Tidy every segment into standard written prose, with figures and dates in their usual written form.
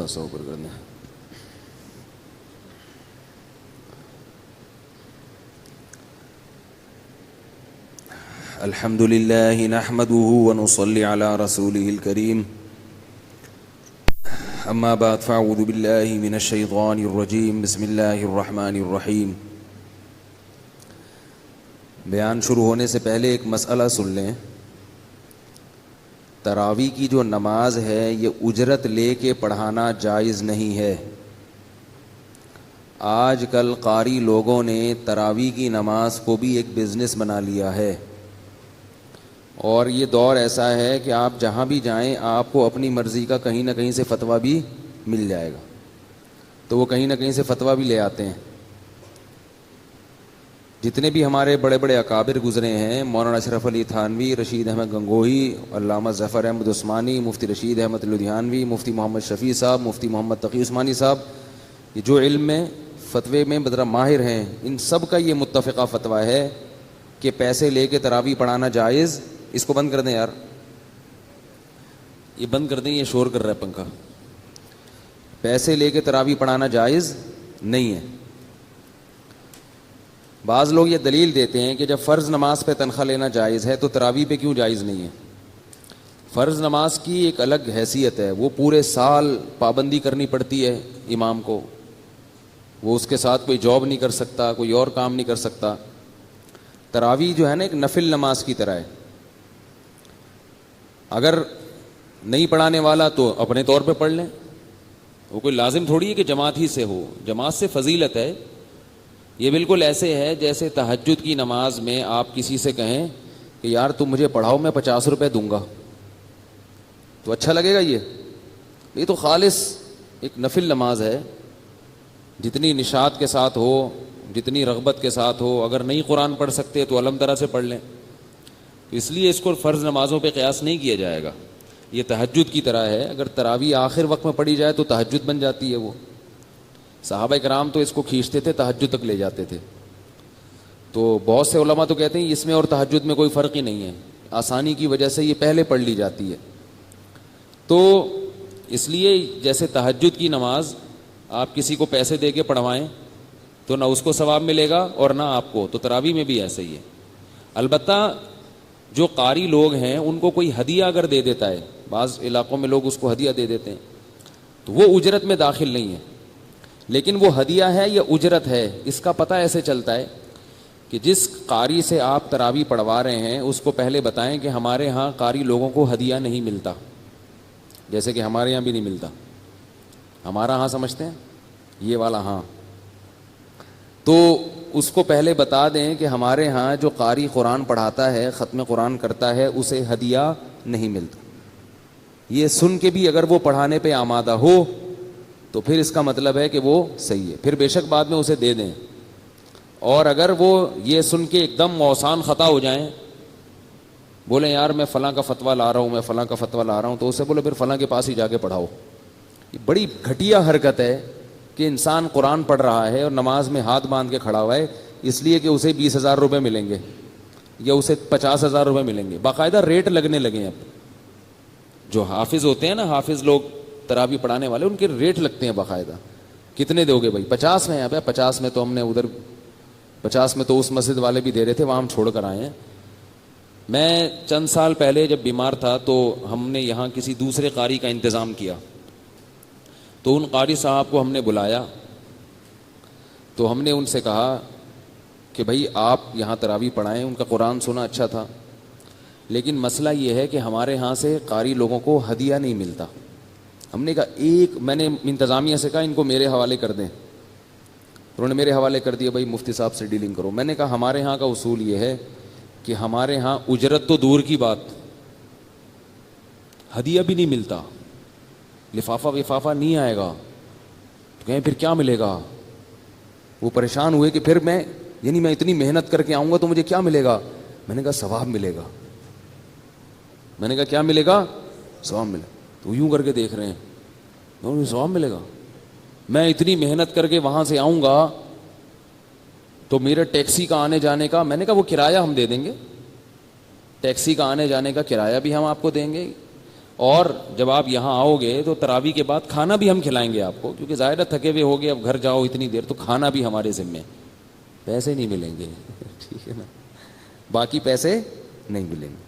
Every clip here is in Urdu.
تھوڑا سا اوپر کر دیں. الحمد للہ نحمده ونصلي على رسوله الكريم. اما بعد فاعوذ باللہ من الشیطان الرجیم. بسم اللہ الرحمن الرحیم. بیان شروع ہونے سے پہلے ایک مسئلہ سن لیں. تراویح کی جو نماز ہے یہ اجرت لے کے پڑھانا جائز نہیں ہے. آج کل قاری لوگوں نے تراویح کی نماز کو بھی ایک بزنس بنا لیا ہے، اور یہ دور ایسا ہے کہ آپ جہاں بھی جائیں آپ کو اپنی مرضی کا کہیں نہ کہیں سے فتویٰ بھی مل جائے گا، تو وہ کہیں نہ کہیں سے فتویٰ بھی لے آتے ہیں. جتنے بھی ہمارے بڑے بڑے اکابر گزرے ہیں، مولانا اشرف علی تھانوی، رشید احمد گنگوہی، علامہ ظفر احمد عثمانی، مفتی رشید احمد لدھیانوی، مفتی محمد شفیع صاحب، مفتی محمد تقی عثمانی صاحب، یہ جو علم میں فتوے میں بدرا ماہر ہیں، ان سب کا یہ متفقہ فتویٰ ہے کہ پیسے لے کے تراویح پڑھانا جائز. اس کو بند کر دیں یار، یہ بند کر دیں، یہ شور کر رہا ہے پنکھا. پیسے لے کے تراویح پڑھانا جائز نہیں ہے. بعض لوگ یہ دلیل دیتے ہیں کہ جب فرض نماز پہ تنخواہ لینا جائز ہے تو تراویح پہ کیوں جائز نہیں ہے. فرض نماز کی ایک الگ حیثیت ہے، وہ پورے سال پابندی کرنی پڑتی ہے امام کو، وہ اس کے ساتھ کوئی جاب نہیں کر سکتا، کوئی اور کام نہیں کر سکتا. تراویح جو ہے نا ایک نفل نماز کی طرح ہے. اگر نہیں پڑھانے والا تو اپنے طور پہ پڑھ لیں، وہ کوئی لازم تھوڑی ہے کہ جماعت ہی سے ہو. جماعت سے فضیلت ہے. یہ بالکل ایسے ہے جیسے تہجد کی نماز میں آپ کسی سے کہیں کہ یار تم مجھے پڑھاؤ، میں 50 روپے دوں گا، تو اچھا لگے گا؟ یہ تو خالص ایک نفل نماز ہے. جتنی نشاط کے ساتھ ہو، جتنی رغبت کے ساتھ ہو. اگر نہیں قرآن پڑھ سکتے تو علم طرح سے پڑھ لیں. اس لیے اس کو فرض نمازوں پہ قیاس نہیں کیا جائے گا. یہ تہجد کی طرح ہے. اگر تراویح آخر وقت میں پڑھی جائے تو تہجد بن جاتی ہے. وہ صحابہ کرام تو اس کو کھینچتے تھے، تہجد تک لے جاتے تھے. تو بہت سے علماء تو کہتے ہیں اس میں اور تہجد میں کوئی فرق ہی نہیں ہے، آسانی کی وجہ سے یہ پہلے پڑھ لی جاتی ہے. تو اس لیے جیسے تہجد کی نماز آپ کسی کو پیسے دے کے پڑھوائیں تو نہ اس کو ثواب ملے گا اور نہ آپ کو، تو تراویح میں بھی ایسا ہی ہے. البتہ جو قاری لوگ ہیں ان کو کوئی ہدیہ اگر دے دیتا ہے، بعض علاقوں میں لوگ اس کو ہدیہ دے دیتے ہیں، تو وہ اجرت میں داخل نہیں ہے. لیکن وہ ہدیہ ہے یا اجرت ہے، اس کا پتہ ایسے چلتا ہے کہ جس قاری سے آپ تراویح پڑھوا رہے ہیں اس کو پہلے بتائیں کہ ہمارے ہاں قاری لوگوں کو ہدیہ نہیں ملتا، جیسے کہ ہمارے یہاں بھی نہیں ملتا. ہمارا ہاں سمجھتے ہیں، یہ والا ہاں. تو اس کو پہلے بتا دیں کہ ہمارے ہاں جو قاری قرآن پڑھاتا ہے، ختم قرآن کرتا ہے، اسے ہدیہ نہیں ملتا. یہ سن کے بھی اگر وہ پڑھانے پہ آمادہ ہو تو پھر اس کا مطلب ہے کہ وہ صحیح ہے. پھر بے شک بعد میں اسے دے دیں. اور اگر وہ یہ سن کے ایک دم موسان خطا ہو جائیں، بولیں یار میں فلاں کا فتویٰ لا رہا ہوں، میں فلاں کا فتویٰ لا رہا ہوں، تو اسے بولے پھر فلاں کے پاس ہی جا کے پڑھاؤ. یہ بڑی گھٹیا حرکت ہے کہ انسان قرآن پڑھ رہا ہے اور نماز میں ہاتھ باندھ کے کھڑا ہوا ہے اس لیے کہ اسے 20,000 روپے ملیں گے یا اسے 50,000 روپے ملیں گے. باقاعدہ ریٹ لگنے لگے ہیں. اب جو حافظ ہوتے ہیں نا، حافظ لوگ تراویح پڑھانے والے، ان کے ریٹ لگتے ہیں باقاعدہ. کتنے دو گے بھائی؟ 50 میں. اب 50 میں تو ہم نے ادھر 50 میں تو اس مسجد والے بھی دے رہے تھے، وہاں ہم چھوڑ کر آئے ہیں. میں چند سال پہلے جب بیمار تھا تو ہم نے یہاں کسی دوسرے قاری کا انتظام کیا، تو ان قاری صاحب کو ہم نے بلایا، تو ہم نے ان سے کہا کہ بھائی آپ یہاں تراویح پڑھائیں. ان کا قرآن سنا اچھا تھا، لیکن مسئلہ یہ ہے کہ ہمارے ہاں سے قاری لوگوں کو ہدیہ نہیں ملتا. ہم نے کہا میں نے انتظامیہ سے کہا ان کو میرے حوالے کر دیں. انہوں نے میرے حوالے کر دیا، بھائی مفتی صاحب سے ڈیلنگ کرو. میں نے کہا ہمارے ہاں کا اصول یہ ہے کہ ہمارے ہاں اجرت تو دور کی بات، ہدیہ بھی نہیں ملتا، لفافہ وفافہ نہیں آئے گا. تو کہیں پھر کیا ملے گا؟ وہ پریشان ہوئے کہ پھر میں اتنی محنت کر کے آؤں گا تو مجھے کیا ملے گا؟ میں نے کہا ثواب ملے گا. میں نے کہا کیا ملے گا؟ ثواب ملے. تو یوں کر کے دیکھ رہے ہیں، ثواب ملے گا. میں اتنی محنت کر کے وہاں سے آؤں گا تو میرے ٹیکسی کا آنے جانے کا، میں نے کہا وہ کرایہ ہم دے دیں گے، ٹیکسی کا آنے جانے کا کرایہ بھی ہم آپ کو دیں گے، اور جب آپ یہاں آؤ گے تو تراویح کے بعد کھانا بھی ہم کھلائیں گے آپ کو، کیونکہ ظاہر ہے تھکے ہوئے ہو گئے، اب گھر جاؤ اتنی دیر، تو کھانا بھی ہمارے ذمے، پیسے نہیں ملیں گے ٹھیک ہے نا، باقی پیسے نہیں ملیں گے.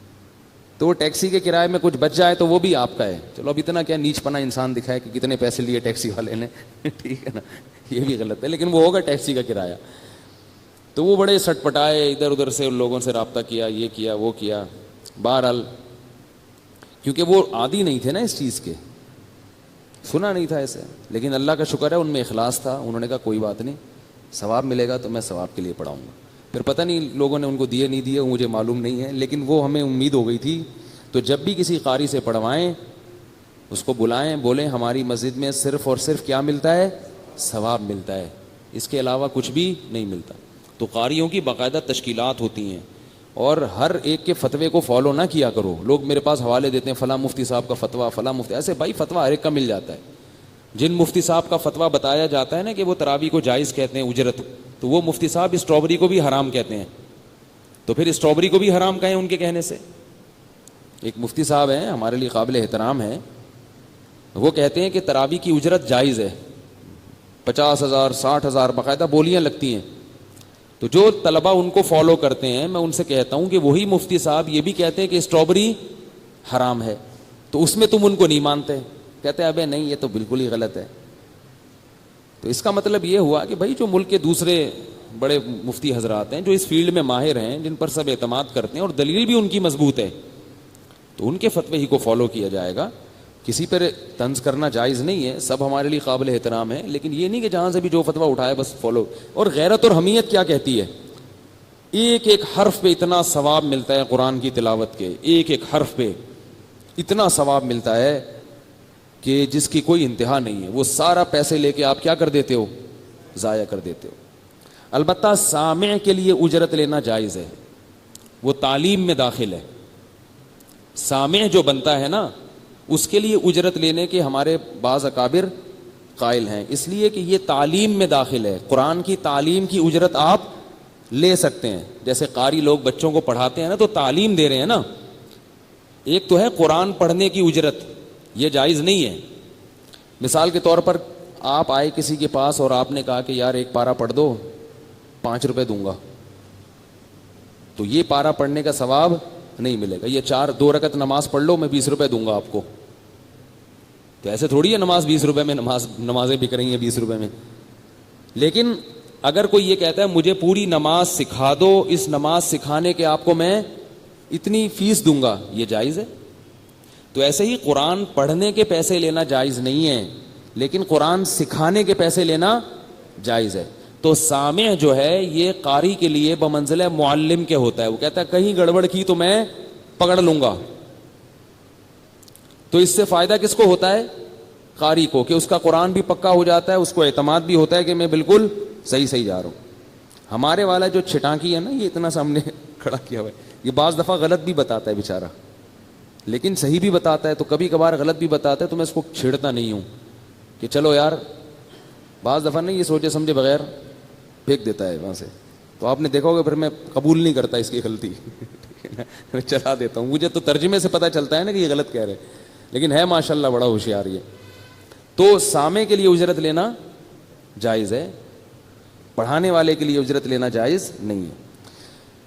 تو ٹیکسی کے کرائے میں کچھ بچ جائے تو وہ بھی آپ کا ہے. چلو اب اتنا کیا نیچ پنا انسان دکھائے کہ کتنے پیسے لیے ٹیکسی والے نے ٹھیک ہے نا، یہ بھی غلط ہے، لیکن وہ ہوگا ٹیکسی کا کرایہ. تو وہ بڑے سٹ پٹائے، ادھر ادھر سے ان لوگوں سے رابطہ کیا، یہ کیا وہ کیا. بہرحال کیونکہ وہ عادی نہیں تھے نا اس چیز کے، سنا نہیں تھا ایسے، لیکن اللہ کا شکر ہے ان میں اخلاص تھا. انہوں نے کہا کوئی بات نہیں، ثواب ملے گا تو میں ثواب کے لیے پڑھاؤں گا. پھر پتہ نہیں لوگوں نے ان کو دیے نہیں دیے، مجھے معلوم نہیں ہے، لیکن وہ ہمیں امید ہو گئی تھی. تو جب بھی کسی قاری سے پڑھوائیں اس کو بلائیں، بولیں ہماری مسجد میں صرف اور صرف کیا ملتا ہے؟ ثواب ملتا ہے، اس کے علاوہ کچھ بھی نہیں ملتا. تو قاریوں کی باقاعدہ تشکیلات ہوتی ہیں، اور ہر ایک کے فتوے کو فالو نہ کیا کرو. لوگ میرے پاس حوالے دیتے ہیں فلاں مفتی صاحب کا فتویٰ، فلاں مفتی، ایسے بھائی فتویٰ ہر ایک کا مل جاتا ہے. جن مفتی صاحب کا فتویٰ بتایا جاتا ہے نا کہ وہ تراویح کو جائز کہتے ہیں اجرت، تو وہ مفتی صاحب اسٹرابری کو بھی حرام کہتے ہیں. تو پھر اسٹرابری کو بھی حرام کہیں ان کے کہنے سے. ایک مفتی صاحب ہیں ہمارے لیے قابل احترام ہیں، وہ کہتے ہیں کہ تراویح کی اجرت جائز ہے، 50,000 60,000 باقاعدہ بولیاں لگتی ہیں. تو جو طلبہ ان کو فالو کرتے ہیں میں ان سے کہتا ہوں کہ وہی مفتی صاحب یہ بھی کہتے ہیں کہ اسٹرابری حرام ہے، تو اس میں تم ان کو نہیں مانتے. کہتے ہیں ابے نہیں، یہ تو بالکل ہی غلط ہے. تو اس کا مطلب یہ ہوا کہ بھائی جو ملک کے دوسرے بڑے مفتی حضرات ہیں جو اس فیلڈ میں ماہر ہیں، جن پر سب اعتماد کرتے ہیں اور دلیل بھی ان کی مضبوط ہے، تو ان کے فتوے ہی کو فالو کیا جائے گا. کسی پر طنز کرنا جائز نہیں ہے، سب ہمارے لیے قابل احترام ہے، لیکن یہ نہیں کہ جہاں سے بھی جو فتویٰ اٹھائے بس فالو. اور غیرت اور حمیت کیا کہتی ہے؟ ایک ایک حرف پہ اتنا ثواب ملتا ہے، قرآن کی تلاوت کے ایک ایک حرف پہ اتنا ثواب ملتا ہے کہ جس کی کوئی انتہا نہیں ہے. وہ سارا پیسے لے کے آپ کیا کر دیتے ہو؟ ضائع کر دیتے ہو. البتہ سامع کے لیے اجرت لینا جائز ہے، وہ تعلیم میں داخل ہے. سامع جو بنتا ہے نا اس کے لیے اجرت لینے کے ہمارے بعض اکابر قائل ہیں، اس لیے کہ یہ تعلیم میں داخل ہے. قرآن کی تعلیم کی اجرت آپ لے سکتے ہیں. جیسے قاری لوگ بچوں کو پڑھاتے ہیں نا تو تعلیم دے رہے ہیں نا. ایک تو ہے قرآن پڑھنے کی اجرت، یہ جائز نہیں ہے. مثال کے طور پر آپ آئے کسی کے پاس اور آپ نے کہا کہ یار ایک پارہ پڑھ دو، 5 روپے دوں گا، تو یہ پارہ پڑھنے کا ثواب نہیں ملے گا. یہ 2 رکعت نماز پڑھ لو، میں 20 روپے دوں گا آپ کو. تو ایسے تھوڑی ہے نماز 20 روپے میں، نمازیں بھی کریں گے 20 روپے میں. لیکن اگر کوئی یہ کہتا ہے مجھے پوری نماز سکھا دو، اس نماز سکھانے کے آپ کو میں اتنی فیس دوں گا، یہ جائز ہے. تو ایسے ہی قرآن پڑھنے کے پیسے لینا جائز نہیں ہے، لیکن قرآن سکھانے کے پیسے لینا جائز ہے. تو سامع جو ہے یہ قاری کے لیے بمنزلہ معلم کے ہوتا ہے. وہ کہتا ہے کہیں گڑبڑ کی تو میں پکڑ لوں گا. تو اس سے فائدہ کس کو ہوتا ہے؟ قاری کو، کہ اس کا قرآن بھی پکا ہو جاتا ہے، اس کو اعتماد بھی ہوتا ہے کہ میں بالکل صحیح جا رہا ہوں. ہمارے والا جو چھٹانکی ہے نا، یہ اتنا سامنے کھڑا کیا ہوا ہے، یہ بعض دفعہ غلط بھی بتاتا ہے بیچارہ، لیکن صحیح بھی بتاتا ہے. تو کبھی کبھار غلط بھی بتاتا ہے تو میں اس کو چھیڑتا نہیں ہوں کہ چلو یار. بعض دفعہ نہیں، یہ سوچے سمجھے بغیر پھینک دیتا ہے وہاں سے. تو آپ نے دیکھا ہوگا پھر میں قبول نہیں کرتا اس کی غلطی میں چلا دیتا ہوں. مجھے تو ترجمے سے پتہ چلتا ہے نا کہ یہ غلط کہہ رہے، لیکن ہے ماشاءاللہ بڑا ہوشیار یہ. تو سامع کے لیے اجرت لینا جائز ہے، پڑھانے والے کے لیے اجرت لینا جائز نہیں ہے.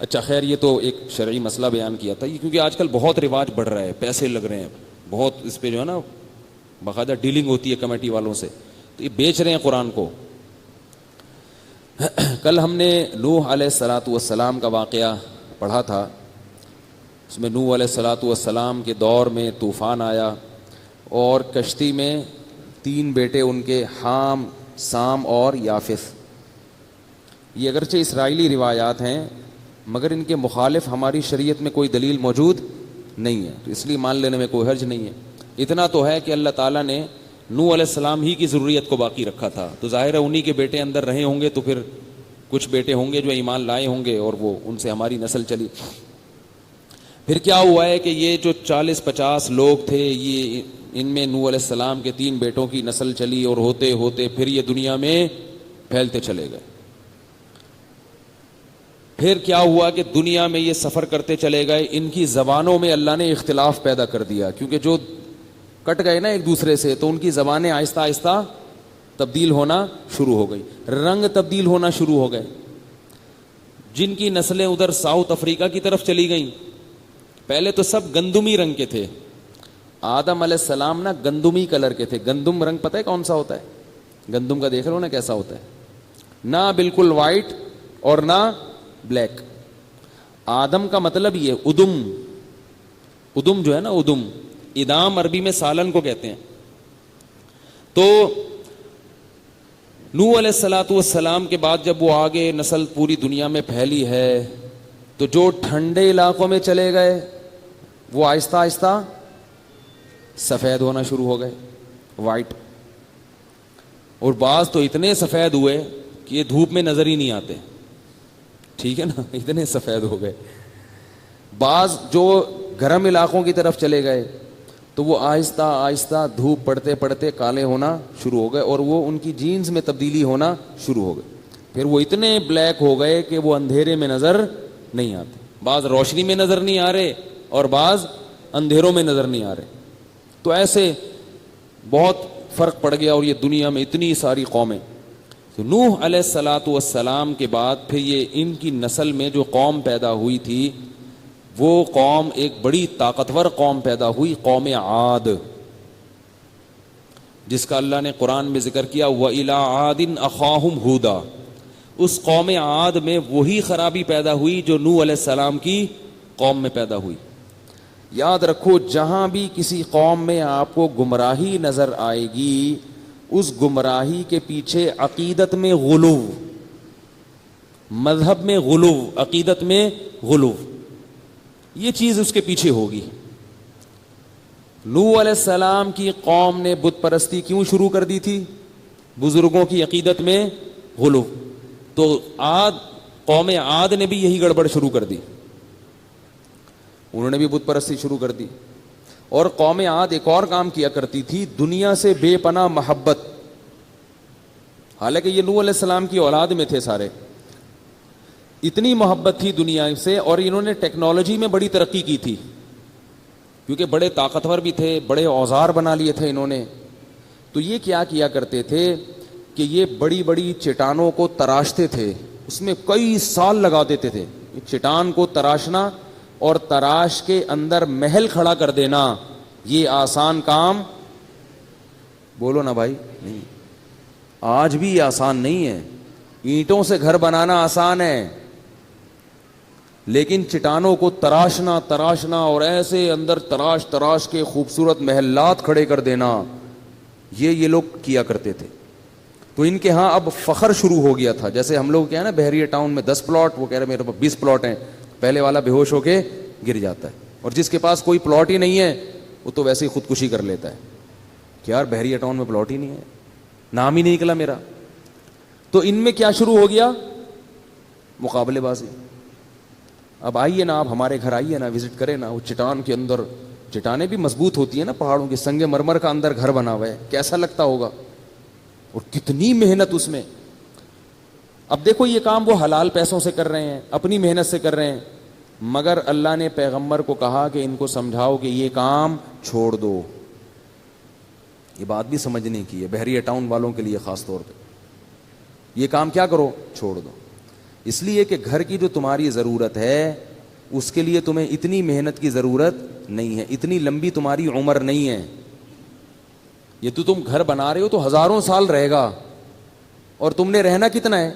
اچھا خیر، یہ تو ایک شرعی مسئلہ بیان کیا تھا. یہ کیونکہ آج کل بہت رواج بڑھ رہا ہے، پیسے لگ رہے ہیں بہت، اس پہ جو ہے نا باقاعدہ ڈیلنگ ہوتی ہے کمیٹی والوں سے، تو یہ بیچ رہے ہیں قرآن کو. کل ہم نے نوح علیہ الصلاۃ والسلام کا واقعہ پڑھا تھا. اس میں نوح علیہ الصلاۃ والسلام کے دور میں طوفان آیا اور کشتی میں 3 بیٹے ان کے، حام، سام اور یافث. یہ اگرچہ اسرائیلی روایات ہیں مگر ان کے مخالف ہماری شریعت میں کوئی دلیل موجود نہیں ہے، تو اس لیے مان لینے میں کوئی حرج نہیں ہے. اتنا تو ہے کہ اللہ تعالیٰ نے نوح علیہ السلام ہی کی ضروریت کو باقی رکھا تھا، تو ظاہر ہے انہی کے بیٹے اندر رہے ہوں گے، تو پھر کچھ بیٹے ہوں گے جو ایمان لائے ہوں گے اور وہ ان سے ہماری نسل چلی. پھر کیا ہوا ہے کہ یہ جو 40-50 لوگ تھے، یہ ان میں نوح علیہ السلام کے 3 بیٹوں کی نسل چلی، اور ہوتے ہوتے پھر یہ دنیا میں پھیلتے چلے گئے. پھر کیا ہوا کہ دنیا میں یہ سفر کرتے چلے گئے، ان کی زبانوں میں اللہ نے اختلاف پیدا کر دیا، کیونکہ جو کٹ گئے نا ایک دوسرے سے, تو ان کی زبانیں آہستہ آہستہ تبدیل ہونا شروع ہو گئی, رنگ تبدیل ہونا شروع ہو گئے. جن کی نسلیں ادھر ساؤتھ افریقہ کی طرف چلی گئیں, پہلے تو سب گندمی رنگ کے تھے. آدم علیہ السلام نا گندمی کلر کے تھے. گندم رنگ پتہ ہے کون سا ہوتا ہے؟ گندم کا دیکھ رہے ہو نا کیسا ہوتا ہے, نہ بالکل وائٹ اور نہ بلیک. آدم کا مطلب یہ ادم, ادم جو ہے نا ادم, ادام عربی میں سالن کو کہتے ہیں. تو نوح علیہ الصلوۃ والسلام کے بعد جب وہ آگے نسل پوری دنیا میں پھیلی ہے, تو جو ٹھنڈے علاقوں میں چلے گئے وہ آہستہ آہستہ سفید ہونا شروع ہو گئے, وائٹ. اور بعض تو اتنے سفید ہوئے کہ یہ دھوپ میں نظر ہی نہیں آتے, ٹھیک ہے نا, اتنے سفید ہو گئے. بعض جو گرم علاقوں کی طرف چلے گئے تو وہ آہستہ آہستہ دھوپ پڑتے پڑتے کالے ہونا شروع ہو گئے, اور وہ ان کی جینز میں تبدیلی ہونا شروع ہو گئی. پھر وہ اتنے بلیک ہو گئے کہ وہ اندھیرے میں نظر نہیں آتے. بعض روشنی میں نظر نہیں آ رہے اور بعض اندھیروں میں نظر نہیں آ رہے. تو ایسے بہت فرق پڑ گیا, اور یہ دنیا میں اتنی ساری قومیں. تو نوح علیہ الصلوۃ والسلام کے بعد پھر یہ ان کی نسل میں جو قوم پیدا ہوئی تھی, وہ قوم ایک بڑی طاقتور قوم پیدا ہوئی, قوم عاد, جس کا اللہ نے قرآن میں ذکر کیا, وَإِلَىٰ عَادٍ أَخَاهُمْ هُودًا. اس قوم عاد میں وہی خرابی پیدا ہوئی جو نوح علیہ السلام کی قوم میں پیدا ہوئی. یاد رکھو, جہاں بھی کسی قوم میں آپ کو گمراہی نظر آئے گی, اس گمراہی کے پیچھے عقیدت میں غلو, مذہب میں غلو, عقیدت میں غلو, یہ چیز اس کے پیچھے ہوگی. نوح علیہ السلام کی قوم نے بت پرستی کیوں شروع کر دی تھی؟ بزرگوں کی عقیدت میں غلو. تو قوم عاد نے بھی یہی گڑبڑ شروع کر دی, انہوں نے بھی بت پرستی شروع کر دی. اور قوم عاد ایک اور کام کیا کرتی تھی, دنیا سے بے پناہ محبت. حالانکہ یہ نوح علیہ السلام کی اولاد میں تھے سارے, اتنی محبت تھی دنیا سے, اور انہوں نے ٹیکنالوجی میں بڑی ترقی کی تھی, کیونکہ بڑے طاقتور بھی تھے, بڑے اوزار بنا لیے تھے انہوں نے. تو یہ کیا کرتے تھے کہ یہ بڑی بڑی چٹانوں کو تراشتے تھے, اس میں کئی سال لگا دیتے تھے. چٹان کو تراشنا اور تراش کے اندر محل کھڑا کر دینا, یہ آسان کام, بولو نا بھائی, نہیں. آج بھی آسان نہیں ہے. اینٹوں سے گھر بنانا آسان ہے, لیکن چٹانوں کو تراشنا اور ایسے اندر تراش کے خوبصورت محلات کھڑے کر دینا, یہ لوگ کیا کرتے تھے. تو ان کے ہاں اب فخر شروع ہو گیا تھا. جیسے ہم لوگ کیا ہے نا, بحریہ ٹاؤن میں 10 پلاٹ, وہ کہہ رہے میرے پاس 20 پلاٹ ہیں, پہلے والا بے ہوش ہو کے گر جاتا ہے, اور جس کے پاس کوئی پلاٹ ہی نہیں ہے وہ تو ویسے ہی خودکشی کر لیتا ہے کہ یار بحریہ ٹاؤن میں پلاٹ ہی نہیں ہے, نام ہی نہیں نکلا میرا. تو ان میں کیا شروع ہو گیا؟ مقابلے بازی. اب آئیے نا, آپ ہمارے گھر آئیے نا, وزٹ کریں نا, وہ چٹان کے اندر, چٹانیں بھی مضبوط ہوتی ہیں نا پہاڑوں کی, سنگ مرمر کا اندر گھر بنا ہوا ہے, کیسا لگتا ہوگا, اور کتنی محنت اس میں. اب دیکھو یہ کام وہ حلال پیسوں سے کر رہے ہیں, اپنی محنت سے کر رہے ہیں, مگر اللہ نے پیغمبر کو کہا کہ ان کو سمجھاؤ کہ یہ کام چھوڑ دو. یہ بات بھی سمجھنے کی ہے بحریہ ٹاؤن والوں کے لیے خاص طور پہ, یہ کام کیا کرو, چھوڑ دو. اس لیے کہ گھر کی جو تمہاری ضرورت ہے اس کے لیے تمہیں اتنی محنت کی ضرورت نہیں ہے, اتنی لمبی تمہاری عمر نہیں ہے. یہ تو تم گھر بنا رہے ہو تو ہزاروں سال رہے گا, اور تم نے رہنا کتنا ہے,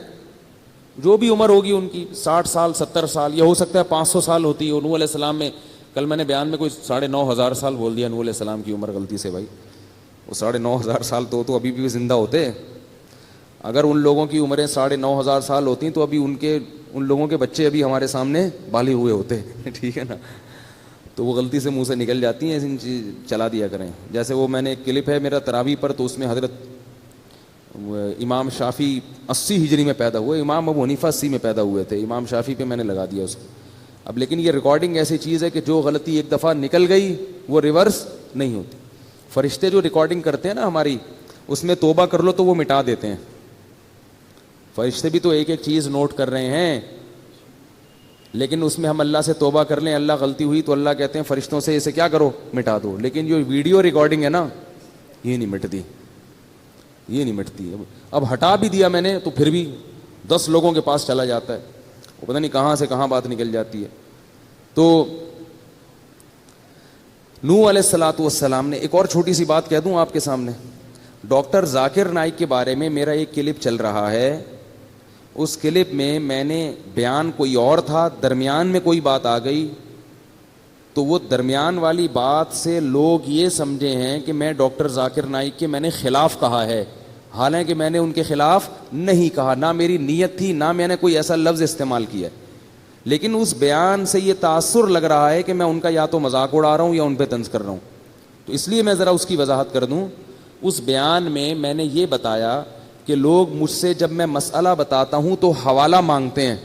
جو بھی عمر ہوگی ان کی 60 سال 70 سال, یا ہو سکتا ہے 500 سال ہوتی ہے. نوح علیہ السلام میں, کل میں نے بیان میں کوئی 9,500 سال بول دیا نوح علیہ السلام کی عمر غلطی سے. بھائی وہ 9,500 سال تو ابھی بھی زندہ ہوتے. اگر ان لوگوں کی عمریں 9,500 سال ہوتی تو ابھی ان لوگوں کے بچے ابھی ہمارے سامنے بالغ ہوئے ہوتے. ٹھیک ہے نا, تو وہ غلطی سے منہ سے نکل جاتی ہیں, ان چیز چلا دیا کریں. جیسے وہ میں نے ایک کلپ ہے میرا تراویح پر, تو اس میں حضرت امام شافعی 80 ہجری میں پیدا ہوئے, امام ابو حنیفہ 80 میں پیدا ہوئے تھے. امام شافعی پہ میں نے لگا دیا اس کو. اب لیکن یہ ریکارڈنگ ایسی چیز ہے کہ جو غلطی ایک دفعہ نکل گئی وہ ریورس نہیں ہوتی. فرشتے جو ریکارڈنگ کرتے ہیں نا ہماری, اس میں توبہ کر لو تو وہ مٹا دیتے ہیں. فرشتے بھی تو ایک ایک چیز نوٹ کر رہے ہیں. لیکن اس میں ہم اللہ سے توبہ کر لیں, اللہ غلطی ہوئی تو اللہ کہتے ہیں فرشتوں سے اسے کیا کرو, مٹا دو. لیکن جو ویڈیو ریکارڈنگ ہے نا, یہ نہیں مٹتی, یہ نہیں مٹتی. اب ہٹا بھی دیا میں نے تو پھر بھی 10 لوگوں کے پاس چلا جاتا ہے, وہ پتہ نہیں کہاں سے کہاں بات نکل جاتی ہے. تو نوح علیہ الصلوۃ والسلام نے, ایک اور چھوٹی سی بات کہہ دوں آپ کے سامنے, ڈاکٹر ذاکر نائک کے بارے میں میرا ایک کلپ چل رہا ہے. اس کلپ میں نے بیان کوئی اور تھا, درمیان میں کوئی بات آ گئی, تو وہ درمیان والی بات سے لوگ یہ سمجھے ہیں کہ میں ڈاکٹر ذاکر نائک کے میں نے خلاف کہا ہے, حالانکہ میں نے ان کے خلاف نہیں کہا, نہ میری نیت تھی, نہ میں نے کوئی ایسا لفظ استعمال کیا ہے. لیکن اس بیان سے یہ تاثر لگ رہا ہے کہ میں ان کا یا تو مذاق اڑا رہا ہوں یا ان پہ طنز کر رہا ہوں. تو اس لیے میں ذرا اس کی وضاحت کر دوں. اس بیان میں نے یہ بتایا کہ لوگ مجھ سے جب میں مسئلہ بتاتا ہوں تو حوالہ مانگتے ہیں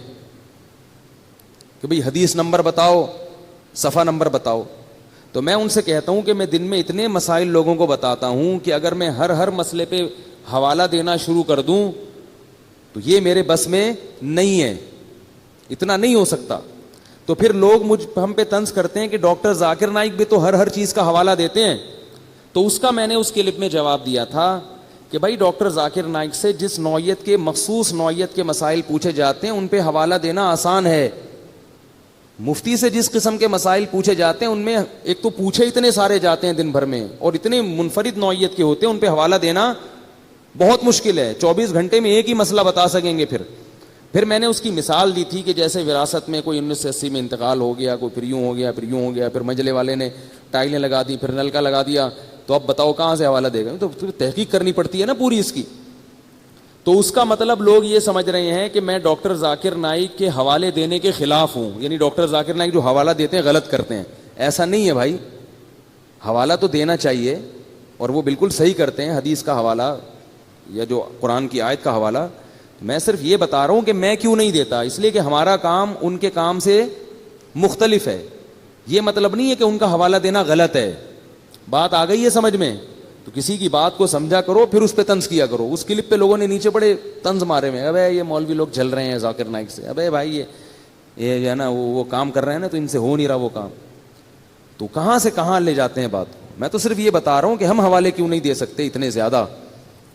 کہ بھئی حدیث نمبر بتاؤ, صفحہ نمبر بتاؤ. تو میں ان سے کہتا ہوں کہ میں دن میں اتنے مسائل لوگوں کو بتاتا ہوں کہ اگر میں ہر مسئلے پہ حوالہ دینا شروع کر دوں تو یہ میرے بس میں نہیں ہے, اتنا نہیں ہو سکتا. تو پھر لوگ ہم پہ طنز کرتے ہیں کہ ڈاکٹر ذاکر نائک بھی تو ہر چیز کا حوالہ دیتے ہیں. تو اس کا میں نے اس کلپ میں جواب دیا تھا کہ بھائی ڈاکٹر ذاکر نائک سے جس نوعیت کے, مخصوص نوعیت کے مسائل پوچھے جاتے ہیں ان پہ حوالہ دینا آسان ہے. مفتی سے جس قسم کے مسائل پوچھے جاتے ہیں ان میں ایک تو پوچھے اتنے سارے جاتے ہیں دن بھر میں, اور اتنے منفرد نوعیت کے ہوتے ہیں, ان پہ حوالہ دینا بہت مشکل ہے. 24 گھنٹے میں ایک ہی مسئلہ بتا سکیں گے. پھر میں نے اس کی مثال دی تھی کہ جیسے وراثت میں کوئی 1980 میں انتقال ہو گیا, کوئی پھر یوں ہو گیا, پھر یوں ہو گیا, پھر مجلے والے نے ٹائلیں لگا دی, پھر نلکا لگا دیا, تو اب بتاؤ کہاں سے حوالہ دے گا. تو تحقیق کرنی پڑتی ہے نا پوری اس کی. تو اس کا مطلب لوگ یہ سمجھ رہے ہیں کہ میں ڈاکٹر ذاکر نائک کے حوالے دینے کے خلاف ہوں, یعنی ڈاکٹر ذاکر نائک جو حوالہ دیتے ہیں غلط کرتے ہیں. ایسا نہیں ہے بھائی, حوالہ تو دینا چاہیے اور وہ بالکل صحیح کرتے ہیں, حدیث کا حوالہ یا جو قرآن کی آیت کا حوالہ. میں صرف یہ بتا رہا ہوں کہ میں کیوں نہیں دیتا, اس لیے کہ ہمارا کام ان کے کام سے مختلف ہے. یہ مطلب نہیں ہے کہ ان کا حوالہ دینا غلط ہے. بات آ گئی ہے سمجھ میں؟ تو کسی کی بات کو سمجھا کرو, پھر اس پہ طنز کیا کرو. اس کلپ پہ لوگوں نے نیچے بڑے طنز مارے ہوئے, ابے یہ مولوی لوگ جل رہے ہیں ذاکر نائک سے, ابے بھائی یہ جو ہے نا وہ کام کر رہے ہیں نا, تو ان سے ہو نہیں رہا وہ کام. تو کہاں سے کہاں لے جاتے ہیں بات. میں تو صرف یہ بتا رہا ہوں کہ ہم حوالے کیوں نہیں دے سکتے اتنے زیادہ.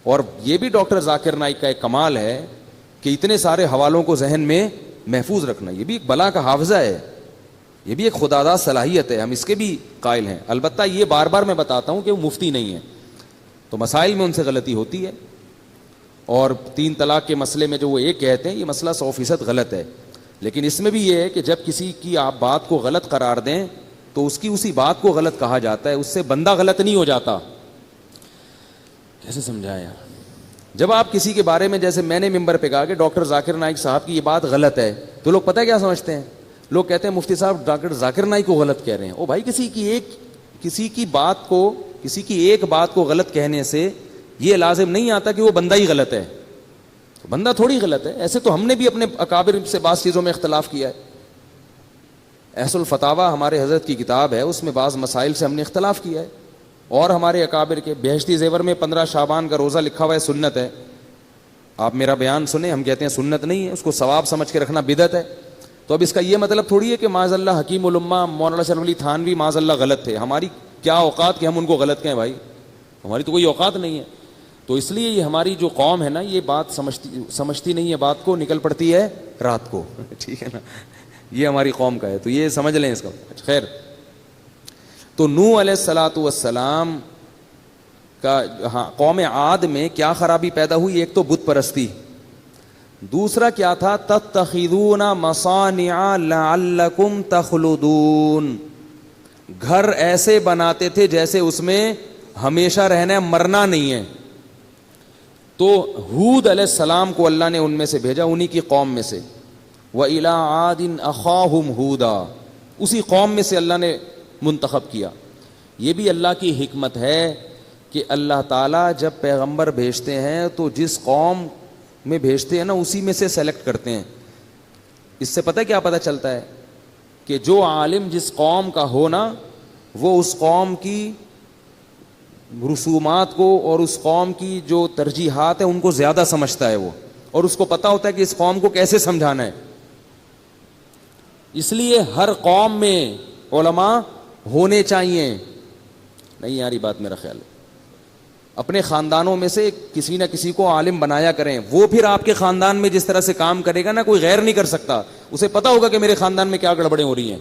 اور یہ بھی ڈاکٹر ذاکر نائک کا ایک کمال ہے کہ اتنے سارے حوالوں کو ذہن میں محفوظ رکھنا. یہ بھی ایک بلا کا حافظہ ہے, یہ بھی ایک خداداد صلاحیت ہے, ہم اس کے بھی قائل ہیں. البتہ یہ بار بار میں بتاتا ہوں کہ وہ مفتی نہیں ہے, تو مسائل میں ان سے غلطی ہوتی ہے. اور 3 طلاق کے مسئلے میں جو وہ ایک کہتے ہیں یہ مسئلہ 100% غلط ہے. لیکن اس میں بھی یہ ہے کہ جب کسی کی آپ بات کو غلط قرار دیں تو اس کی اسی بات کو غلط کہا جاتا ہے, اس سے بندہ غلط نہیں ہو جاتا. کیسے سمجھائیں یار؟ جب آپ کسی کے بارے میں, جیسے میں نے ممبر پہ کہا کہ ڈاکٹر ذاکر نائک صاحب کی یہ بات غلط ہے, تو لوگ پتہ کیا سمجھتے ہیں, لوگ کہتے ہیں مفتی صاحب ڈاکٹر ذاکر نائک کو غلط کہہ رہے ہیں. او بھائی, کسی کی ایک بات کو غلط کہنے سے یہ لازم نہیں آتا کہ وہ بندہ ہی غلط ہے. بندہ تھوڑی غلط ہے. ایسے تو ہم نے بھی اپنے اکابر سے بعض چیزوں میں اختلاف کیا ہے. احس الفتاوی ہمارے حضرت کی کتاب ہے, اس میں بعض مسائل سے ہم نے اختلاف کیا ہے. اور ہمارے اکابر کے بہشتی زیور میں 15 شعبان کا روزہ لکھا ہوا ہے, سنت ہے. آپ میرا بیان سنیں, ہم کہتے ہیں سنت نہیں ہے, اس کو ثواب سمجھ کے رکھنا بدعت ہے. تو اب اس کا یہ مطلب تھوڑی ہے کہ معاذ اللہ حکیم الامہ مولانا شرف علی تھانوی معاذ اللہ غلط تھے. ہماری کیا اوقات کہ ہم ان کو غلط کہیں بھائی, ہماری تو کوئی اوقات نہیں ہے. تو اس لیے یہ ہماری جو قوم ہے نا, یہ بات سمجھتی نہیں ہے, بات کو نکل پڑتی ہے رات کو. ٹھیک ہے نا, یہ ہماری قوم کا ہے, تو یہ سمجھ لیں اس کا. خیر, تو نوح علیہ الصلوۃ والسلام کا قوم عاد میں کیا خرابی پیدا ہوئی؟ ایک تو بت پرستی, دوسرا کیا تھا تتخذون مصانع لعلکم تخلدون. گھر ایسے بناتے تھے جیسے اس میں ہمیشہ رہنا ہے, مرنا نہیں ہے. تو ہود علیہ السلام کو اللہ نے ان میں سے بھیجا, انہی کی قوم میں سے. وَإِلَىٰ عَادٍ أَخَاهُمْ هُودًا, اسی قوم میں سے اللہ نے منتخب کیا. یہ بھی اللہ کی حکمت ہے کہ اللہ تعالیٰ جب پیغمبر بھیجتے ہیں تو جس قوم میں بھیجتے ہیں نا اسی میں سے سلیکٹ کرتے ہیں. اس سے پتہ کیا پتہ چلتا ہے کہ جو عالم جس قوم کا ہو نا, وہ اس قوم کی رسومات کو اور اس قوم کی جو ترجیحات ہیں ان کو زیادہ سمجھتا ہے وہ, اور اس کو پتہ ہوتا ہے کہ اس قوم کو کیسے سمجھانا ہے. اس لیے ہر قوم میں علماء ہونے چاہیے. نہیں یار یہ بات میرا خیال ہے. اپنے خاندانوں میں سے کسی نہ کسی کو عالم بنایا کریں. وہ پھر آپ کے خاندان میں جس طرح سے کام کرے گا نا, کوئی غیر نہیں کر سکتا. اسے پتا ہوگا کہ میرے خاندان میں کیا گڑبڑیں ہو رہی ہیں,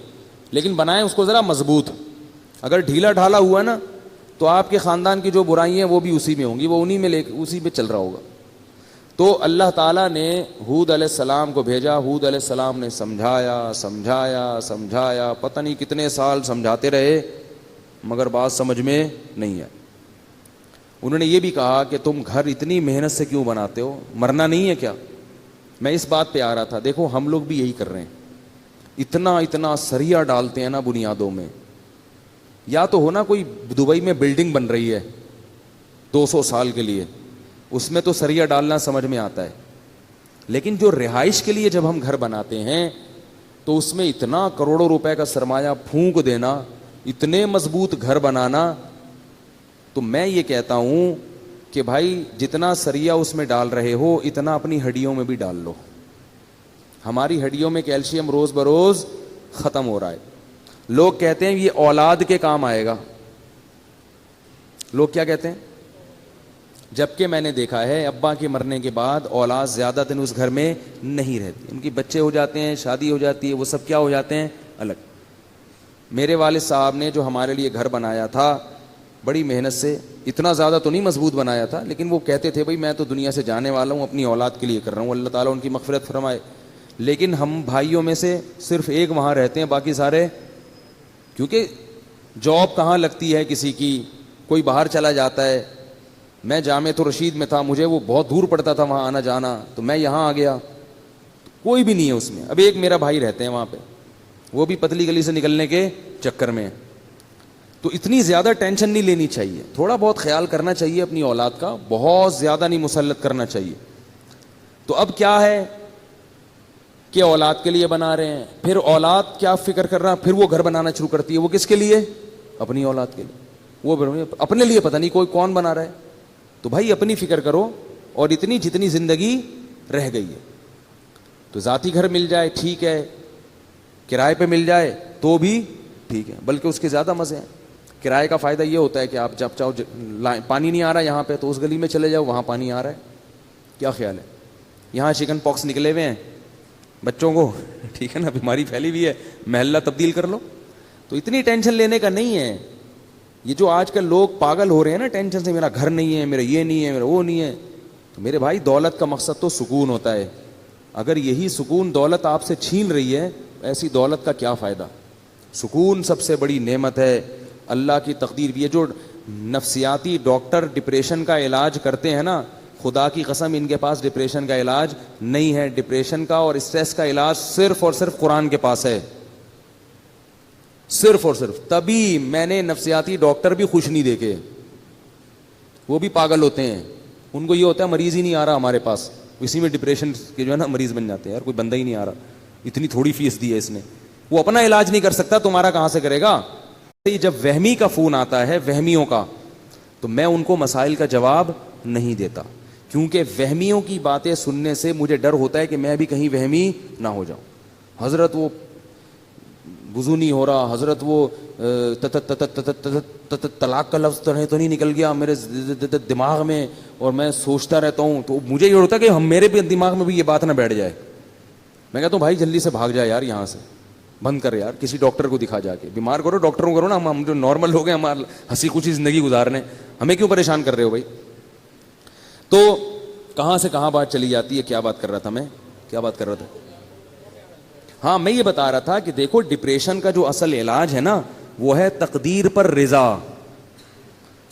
لیکن بنائیں اس کو ذرا مضبوط. اگر ڈھیلا ڈھالا ہوا نا تو آپ کے خاندان کی جو برائیاں ہیں وہ بھی اسی میں ہوں گی, وہ انہی میں اسی میں چل رہا ہوگا. تو اللہ تعالیٰ نے ہود علیہ السلام کو بھیجا. ہود علیہ السلام نے سمجھایا, پتہ نہیں کتنے سال سمجھاتے رہے, مگر بات سمجھ میں نہیں ہے. انہوں نے یہ بھی کہا کہ تم گھر اتنی محنت سے کیوں بناتے ہو, مرنا نہیں ہے کیا؟ میں اس بات پہ آ رہا تھا. دیکھو ہم لوگ بھی یہی کر رہے ہیں, اتنا سریا ڈالتے ہیں نا بنیادوں میں. یا تو ہونا کوئی دبئی میں بلڈنگ بن رہی ہے 200 سال کے لیے, اس میں تو سریا ڈالنا سمجھ میں آتا ہے. لیکن جو رہائش کے لیے جب ہم گھر بناتے ہیں تو اس میں اتنا کروڑوں روپے کا سرمایہ پھونک دینا, اتنے مضبوط گھر بنانا. تو میں یہ کہتا ہوں کہ بھائی جتنا سریا اس میں ڈال رہے ہو اتنا اپنی ہڈیوں میں بھی ڈال لو. ہماری ہڈیوں میں کیلشیم روز بروز ختم ہو رہا ہے. لوگ کہتے ہیں یہ اولاد کے کام آئے گا. لوگ کیا کہتے ہیں؟ جبکہ میں نے دیکھا ہے ابا کے مرنے کے بعد اولاد زیادہ دن اس گھر میں نہیں رہتی. ان کی بچے ہو جاتے ہیں, شادی ہو جاتی ہے, وہ سب کیا ہو جاتے ہیں الگ. میرے والد صاحب نے جو ہمارے لیے گھر بنایا تھا بڑی محنت سے, اتنا زیادہ تو نہیں مضبوط بنایا تھا, لیکن وہ کہتے تھے بھائی میں تو دنیا سے جانے والا ہوں, اپنی اولاد کے لیے کر رہا ہوں, اللہ تعالیٰ ان کی مغفرت فرمائے. لیکن ہم بھائیوں میں سے صرف ایک وہاں رہتے ہیں, باقی سارے, کیونکہ جاب کہاں لگتی ہے کسی کی, کوئی باہر چلا جاتا ہے. میں جامعۃ الرشید میں تھا, مجھے وہ بہت دور پڑتا تھا وہاں آنا جانا, تو میں یہاں آ گیا, کوئی بھی نہیں ہے اس میں. اب ایک میرا بھائی رہتے ہیں وہاں پہ, وہ بھی پتلی گلی سے نکلنے کے چکر میں. تو اتنی زیادہ ٹینشن نہیں لینی چاہیے, تھوڑا بہت خیال کرنا چاہیے اپنی اولاد کا, بہت زیادہ نہیں مسلط کرنا چاہیے. تو اب کیا ہے کہ اولاد کے لیے بنا رہے ہیں, پھر اولاد کیا فکر کر رہا, پھر وہ گھر بنانا شروع کرتی ہے. وہ کس کے لیے؟ اپنی اولاد کے لیے. وہ اپنے لیے پتہ نہیں کوئی کون بنا رہا ہے. تو بھائی اپنی فکر کرو, اور اتنی جتنی زندگی رہ گئی ہے. تو ذاتی گھر مل جائے ٹھیک ہے, کرائے پہ مل جائے تو بھی ٹھیک ہے, بلکہ اس کے زیادہ مزے ہیں. کرائے کا فائدہ یہ ہوتا ہے کہ آپ جب چاہو, پانی نہیں آ رہا یہاں پہ تو اس گلی میں چلے جاؤ, وہاں پانی آ رہا ہے. کیا خیال ہے؟ یہاں چکن پاکس نکلے ہوئے ہیں بچوں کو, ٹھیک ہے نا, بیماری پھیلی ہوئی ہے, محلہ تبدیل کر لو. تو اتنی ٹینشن لینے کا نہیں ہے. یہ جو آج کل لوگ پاگل ہو رہے ہیں نا ٹینشن سے, میرا گھر نہیں ہے, میرا یہ نہیں ہے, میرا وہ نہیں ہے. تو میرے بھائی دولت کا مقصد تو سکون ہوتا ہے. اگر یہی سکون دولت آپ سے چھین رہی ہے, ایسی دولت کا کیا فائدہ؟ سکون سب سے بڑی نعمت ہے, اللہ کی تقدیر بھی ہے. جو نفسیاتی ڈاکٹر ڈپریشن کا علاج کرتے ہیں نا, خدا کی قسم ان کے پاس ڈپریشن کا علاج نہیں ہے. ڈپریشن کا اور اسٹریس کا علاج صرف اور صرف قرآن کے پاس ہے, صرف اور صرف. تبھی میں نے نفسیاتی ڈاکٹر بھی خوش نہیں دیکھے, وہ بھی پاگل ہوتے ہیں. ان کو یہ ہوتا ہے مریض ہی نہیں آ رہا ہمارے پاس, اسی میں ڈپریشن کے جو ہے نا مریض بن جاتے ہیں. یار کوئی بندہ ہی نہیں آ رہا, اتنی تھوڑی فیس دی ہے اس نے, وہ اپنا علاج نہیں کر سکتا, تمہارا کہاں سے کرے گا؟ جب وہمی کا فون آتا ہے, وہمیوں کا, تو میں ان کو مسائل کا جواب نہیں دیتا, کیونکہ وہمیوں کی باتیں سننے سے مجھے ڈر ہوتا ہے کہ میں بھی کہیں وہمی نہ ہو جاؤں. حضرت وہ وضو نہیں ہو رہا, حضرت وہ طلاق کا لفظ تو نہیں نکل گیا میرے دماغ میں, اور میں سوچتا رہتا ہوں. تو مجھے یہ ہوتا ہے کہ میرے بھی دماغ میں بھی یہ بات نہ بیٹھ جائے. میں کہتا ہوں بھائی جلدی سے بھاگ جائے یار, یہاں سے بند کر یار, کسی ڈاکٹر کو دکھا جا کے. بیمار کرو ڈاکٹروں کرو نا, ہم جو نارمل لوگ ہیں, ہمارا ہنسی خوشی زندگی گزارنے, ہمیں کیوں پریشان کر رہے ہو بھائی؟ تو کہاں سے کہاں بات چلی جاتی ہے. کیا بات کر رہا تھا میں, کیا بات کر رہا تھا؟ ہاں میں یہ بتا رہا تھا کہ دیکھو ڈپریشن کا جو اصل علاج ہے نا, وہ ہے تقدیر پر رضا.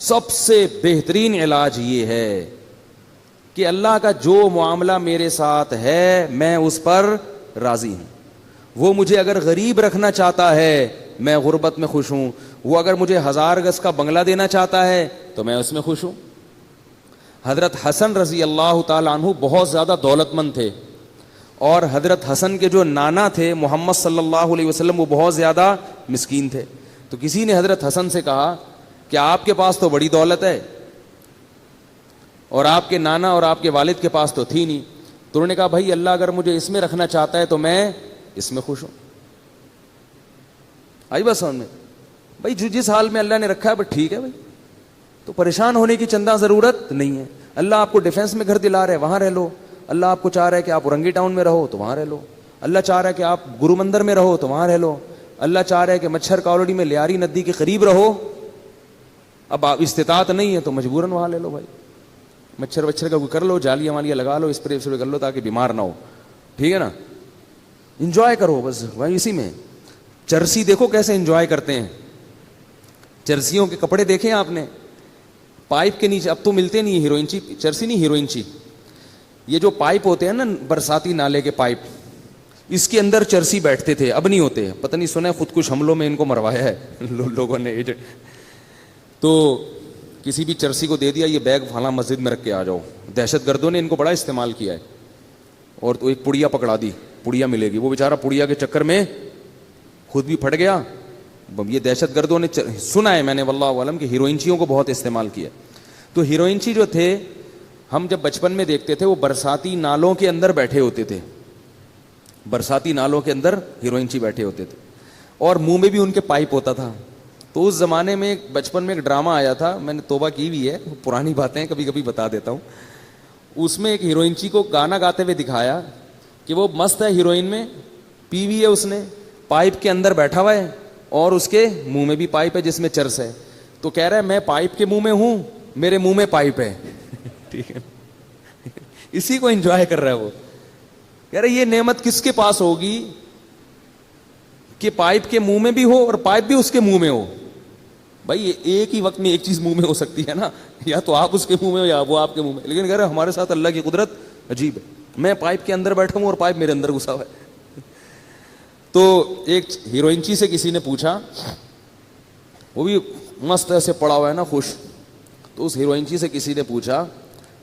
سب سے بہترین علاج یہ ہے کہ اللہ کا جو معاملہ میرے ساتھ ہے میں اس پر راضی ہوں. وہ مجھے اگر غریب رکھنا چاہتا ہے میں غربت میں خوش ہوں, وہ اگر مجھے 1000 گز کا بنگلہ دینا چاہتا ہے تو میں اس میں خوش ہوں. حضرت حسن رضی اللہ تعالی عنہ بہت زیادہ دولت مند تھے, اور حضرت حسن کے جو نانا تھے محمد صلی اللہ علیہ وسلم, وہ بہت زیادہ مسکین تھے. تو کسی نے حضرت حسن سے کہا کہ آپ کے پاس تو بڑی دولت ہے, اور آپ کے نانا اور آپ کے والد کے پاس تو تھی نہیں. تو انہوں نے کہا بھائی اللہ اگر مجھے اس میں رکھنا چاہتا ہے تو میں اس میں خوش ہوں. آئی بات سمجھ میں؟ بھائی جو جس حال میں اللہ نے رکھا ہے بس ٹھیک ہے بھائی، تو پریشان ہونے کی چندہ ضرورت نہیں ہے. اللہ آپ کو ڈیفینس میں گھر دلا رہا ہے وہاں رہ لو، اللہ آپ کو چاہ رہا ہے کہ آپ اورنگی ٹاؤن میں رہو تو وہاں رہ لو، اللہ چاہ رہا ہے کہ آپ گرو مندر میں رہو تو وہاں رہ لو، اللہ چاہ رہا ہے کہ مچھر کالونی میں لیاری ندی کے قریب رہو. اب آپ استطاعت نہیں ہے تو مجبوراً وہاں لے لو بھائی، مچھر وچھر کا کر لو، جالیاں والیاں لگا لو، اسپرے کر لو تاکہ بیمار نہ ہو. ٹھیک ہے نا، انجوائے کرو بس بھائی اسی میں. چرسی دیکھو کیسے انجوائے کرتے ہیں، چرسیوں کے کپڑے دیکھے آپ نے، پائپ کے نیچے، اب تو ملتے نہیں ہیروئنچی، چرسی نہیں ہیروئنچی، یہ جو پائپ ہوتے ہیں نا برساتی نالے کے پائپ، اس کے اندر چرسی بیٹھتے تھے، اب نہیں ہوتے، پتہ نہیں سنا ہے خود کش حملوں میں ان کو مروایا ہے لوگوں نے. تو کسی بھی چرسی کو دے دیا یہ بیگ فلاں مسجد میں رکھ کے آ جاؤ. دہشت گردوں نے ان کو بڑا استعمال کیا ہے. اور تو ایک پڑیا پکڑا دی، پڑیا ملے گی، وہ بیچارہ پڑیا کے چکر میں خود بھی پھٹ گیا. یہ دہشت گردوں نے سنا ہے میں نے واللہ عالم کہ ہیروئنچیوں کو بہت استعمال کیا. تو ہیروئنچی جو تھے ہم جب بچپن میں دیکھتے تھے وہ برساتی نالوں کے اندر بیٹھے ہوتے تھے، برساتی نالوں کے اندر ہیروئنچی بیٹھے ہوتے تھے، اور منہ میں بھی ان کے پائپ ہوتا تھا. تو اس زمانے میں بچپن میں ایک ڈرامہ آیا تھا، میں نے توبہ کی بھی ہے، پرانی باتیں کبھی کبھی بتا دیتا ہوں. اس میں ایک ہیروئنچی کو گانا گاتے ہوئے دکھایا کہ وہ مست ہے، ہیروئن میں پی وی ہے، اس نے پائپ کے اندر بیٹھا ہوا ہے اور اس کے منہ میں بھی پائپ ہے جس میں چرس ہے. تو کہہ رہا ہے میں پائپ کے منہ میں ہوں، میرے منہ میں پائپ ہے. ٹھیک ہے، اسی کو انجوائے کر رہا ہے وہ. کہہ رہا ہے یہ نعمت کس کے پاس ہوگی کہ پائپ کے منہ میں بھی ہو اور پائپ بھی اس کے منہ میں ہو. بھائی ایک ہی وقت میں ایک چیز منہ میں ہو سکتی ہے نا، یا تو آپ اس کے منہ میں ہو یا وہ آپ کے منہ میں. لیکن کہہ رہے ہمارے ساتھ اللہ کی قدرت عجیب ہے، میں پائپ کے اندر بیٹھا ہوں اور پائپ میرے اندر گھسا ہوا ہے. تو ایک ہیروئنچی سے کسی نے پوچھا، وہ بھی مست ایسے پڑا ہوا ہے نا خوش. تو اس ہیروئنچی سے کسی نے پوچھا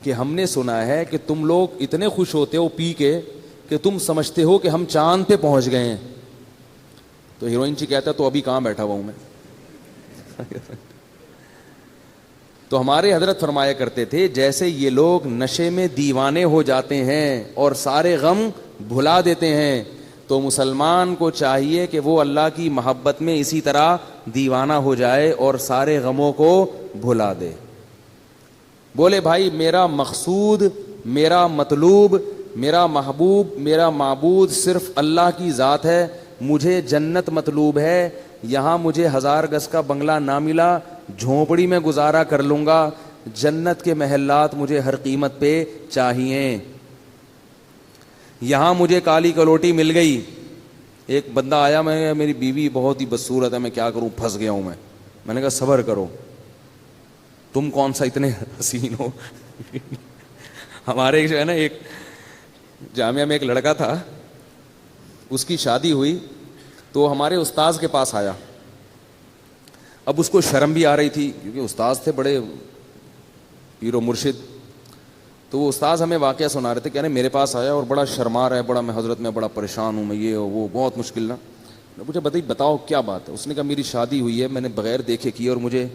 کہ ہم نے سنا ہے کہ تم لوگ اتنے خوش ہوتے ہو پی کے کہ تم سمجھتے ہو کہ ہم چاند پہ پہنچ گئے ہیں. تو ہیروئنچی کہتا ہے تو ابھی کہاں بیٹھا ہوا ہوں میں. تو ہمارے حضرت فرمایا کرتے تھے جیسے یہ لوگ نشے میں دیوانے ہو جاتے ہیں اور سارے غم بھلا دیتے ہیں، تو مسلمان کو چاہیے کہ وہ اللہ کی محبت میں اسی طرح دیوانہ ہو جائے اور سارے غموں کو بھلا دے. بولے بھائی میرا مقصود، میرا مطلوب، میرا محبوب، میرا معبود صرف اللہ کی ذات ہے، مجھے جنت مطلوب ہے، یہاں مجھے 1000 گز کا بنگلہ نہ ملا، جھونپڑی میں گزارا کر لوں گا، جنت کے محلات مجھے ہر قیمت پہ چاہیے. یہاں مجھے کالی کلوٹی مل گئی. ایک بندہ آیا، میں میری بیوی بہت ہی بدصورت ہے، میں کیا کروں، پھنس گیا ہوں میں نے کہا صبر کرو، تم کون سا اتنے حسین ہو. ہمارے جو ہے نا ایک جامعہ میں ایک لڑکا تھا، اس کی شادی ہوئی تو ہمارے استاذ کے پاس آیا. اب اس کو شرم بھی آ رہی تھی کیونکہ استاذ تھے بڑے پیر و مرشد. تو وہ استاذ ہمیں واقعہ سنا رہے تھے، کہہ رہے میرے پاس آیا اور بڑا شرما رہا ہے، بڑا میں حضرت میں بڑا پریشان ہوں، میں یہ وہ بہت مشکل نا. مجھے بتاؤ کیا بات ہے. اس نے کہا میری شادی ہوئی ہے، میں نے بغیر دیکھے کی اور مجھے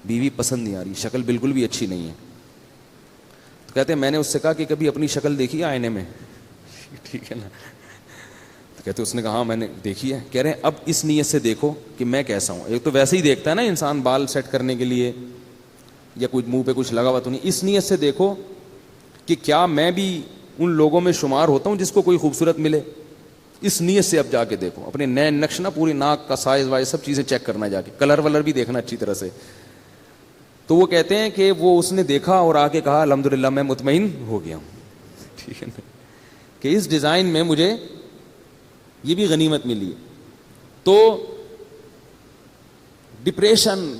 بیوی پسند نہیں آ رہی، شکل بالکل بھی اچھی نہیں ہے. تو کہتے ہیں میں نے اس سے کہا کہ کبھی اپنی شکل دیکھی ہے آئینے میں؟ ٹھیک ہے نا. تو کہتے اس نے کہا ہاں میں نے دیکھی ہے. کہہ رہے ہیں اب اس نیت سے دیکھو کہ میں کیسا ہوں. ایک تو ویسے ہی دیکھتا ہے نا انسان بال سیٹ کرنے کے لیے یا کوئی منہ پہ کچھ لگا ہوا تو نہیں، اس نیت سے دیکھو کہ کیا میں بھی ان لوگوں میں شمار ہوتا ہوں جس کو کوئی خوبصورت ملے. اس نیت سے اب جا کے دیکھو، اپنے نئے نقش نا، پوری ناک کا سائز وائز سب چیزیں چیک کرنا، جا کے کلر ولر بھی دیکھنا اچھی طرح سے. تو وہ کہتے ہیں کہ وہ اس نے دیکھا اور آ کے کہا الحمدللہ میں مطمئن ہو گیا ہوں. ٹھیک ہے نا، کہ اس ڈیزائن میں مجھے یہ بھی غنیمت ملی ہے. تو ڈپریشن،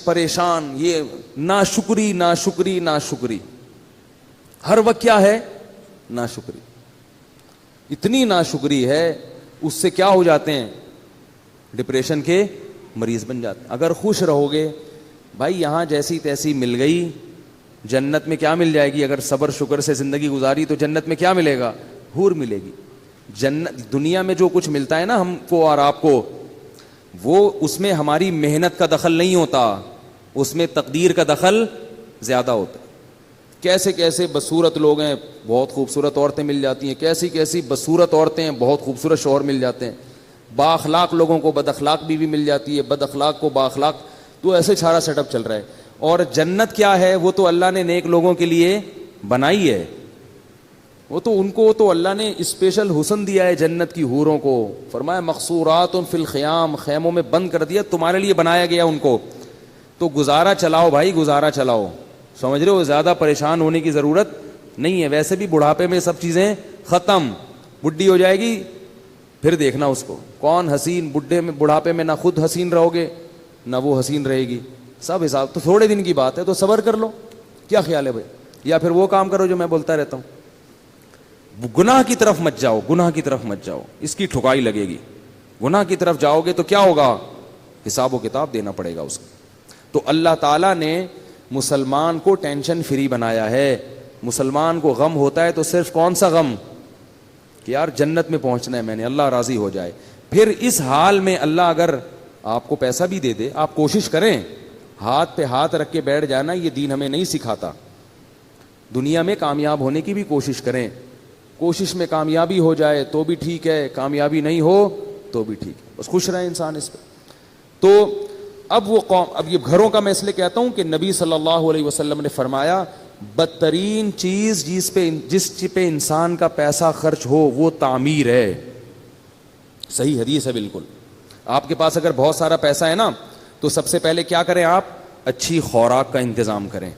پریشان، یہ ناشکری ناشکری ناشکری، ہر وقت کیا ہے؟ ناشکری. اتنی ناشکری ہے اس سے کیا ہو جاتے ہیں؟ ڈپریشن کے مریض بن جاتے ہیں. اگر خوش رہو گے بھائی، یہاں جیسی تیسی مل گئی، جنت میں کیا مل جائے گی؟ اگر صبر شکر سے زندگی گزاری تو جنت میں کیا ملے گا؟ حور ملے گی. جنت دنیا میں جو کچھ ملتا ہے نا ہم کو اور آپ کو، وہ اس میں ہماری محنت کا دخل نہیں ہوتا، اس میں تقدیر کا دخل زیادہ ہوتا ہے. کیسے کیسے بدصورت لوگ ہیں، بہت خوبصورت عورتیں مل جاتی ہیں، کیسی کیسی بدصورت عورتیں ہیں، بہت خوبصورت شوہر مل جاتے ہیں. با اخلاق لوگوں کو بد اخلاق بیوی مل جاتی ہے, بد اخلاق کو با اخلاق, تو ایسے سارا سیٹ اپ چل رہا ہے. اور جنت کیا ہے, وہ تو اللہ نے نیک لوگوں کے لیے بنائی ہے, وہ تو ان کو تو اللہ نے اسپیشل حسن دیا ہے جنت کی حوروں کو. فرمایا مقصورات فی الخیام, خیموں میں بند کر دیا, تمہارے لیے بنایا گیا ان کو. تو گزارا چلاؤ بھائی, گزارا چلاؤ, سمجھ رہے ہو, زیادہ پریشان ہونے کی ضرورت نہیں ہے. ویسے بھی بڑھاپے میں سب چیزیں ختم, بڈھی ہو جائے گی پھر دیکھنا اس کو کون حسین, بڑھاپے میں نہ خود حسین رہو گے نہ وہ حسین رہے گی, سب حساب. تو تھوڑے دن کی بات ہے, تو صبر کر لو. کیا خیال ہے بھائی؟ یا پھر وہ کام کرو جو میں بولتا رہتا ہوں, گناہ کی طرف مت جاؤ, گناہ کی طرف مت جاؤ, اس کی ٹھکائی لگے گی. گناہ کی طرف جاؤ گے تو کیا ہوگا, حساب و کتاب دینا پڑے گا اس کا. تو اللہ تعالیٰ نے مسلمان کو ٹینشن فری بنایا ہے. مسلمان کو غم ہوتا ہے تو صرف کون سا غم, کہ یار جنت میں پہنچنا ہے میں نے, اللہ راضی ہو جائے. پھر اس حال میں اللہ اگر آپ کو پیسہ بھی دے دے, آپ کوشش کریں, ہاتھ پہ ہاتھ رکھ کے بیٹھ جانا یہ دین ہمیں نہیں سکھاتا. دنیا میں کامیاب ہونے کی بھی کوشش کریں, کوشش میں کامیابی ہو جائے تو بھی ٹھیک ہے, کامیابی نہیں ہو تو بھی ٹھیک ہے, بس خوش رہے انسان اس پہ. تو اب وہ قوم, اب یہ گھروں کا میں اس لیے کہتا ہوں کہ نبی صلی اللہ علیہ وسلم نے فرمایا بدترین چیز جس پہ انسان کا پیسہ خرچ ہو وہ تعمیر ہے. صحیح حدیث ہے بالکل. آپ کے پاس اگر بہت سارا پیسہ ہے نا تو سب سے پہلے کیا کریں, آپ اچھی خوراک کا انتظام کریں.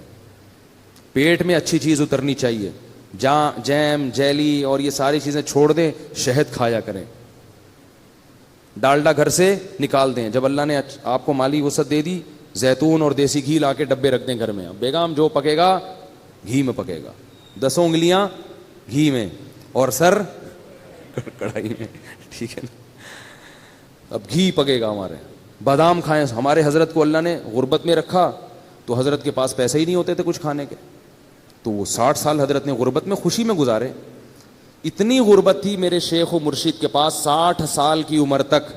پیٹ میں اچھی چیز اترنی چاہیے, جیم جیلی اور یہ ساری چیزیں چھوڑ دیں, شہد کھایا کریں, ڈالڈا گھر سے نکال دیں. جب اللہ نے آپ کو مالی وسعت دے دی, زیتون اور دیسی گھی لا کے ڈبے رکھ دیں گھر میں. بیگم جو پکے گا گھی میں پکے گا, 10 انگلیاں گھی میں اور سر کڑھائی میں, ٹھیک ہے نا. اب گھی پکے گا ہمارے. بادام کھائیں. ہمارے حضرت کو اللہ نے غربت میں رکھا تو حضرت کے پاس پیسے ہی نہیں ہوتے تھے کچھ کھانے کے, تو وہ 60 سال حضرت نے غربت میں خوشی میں گزارے. اتنی غربت تھی میرے شیخ و مرشد کے پاس 60 سال کی عمر تک,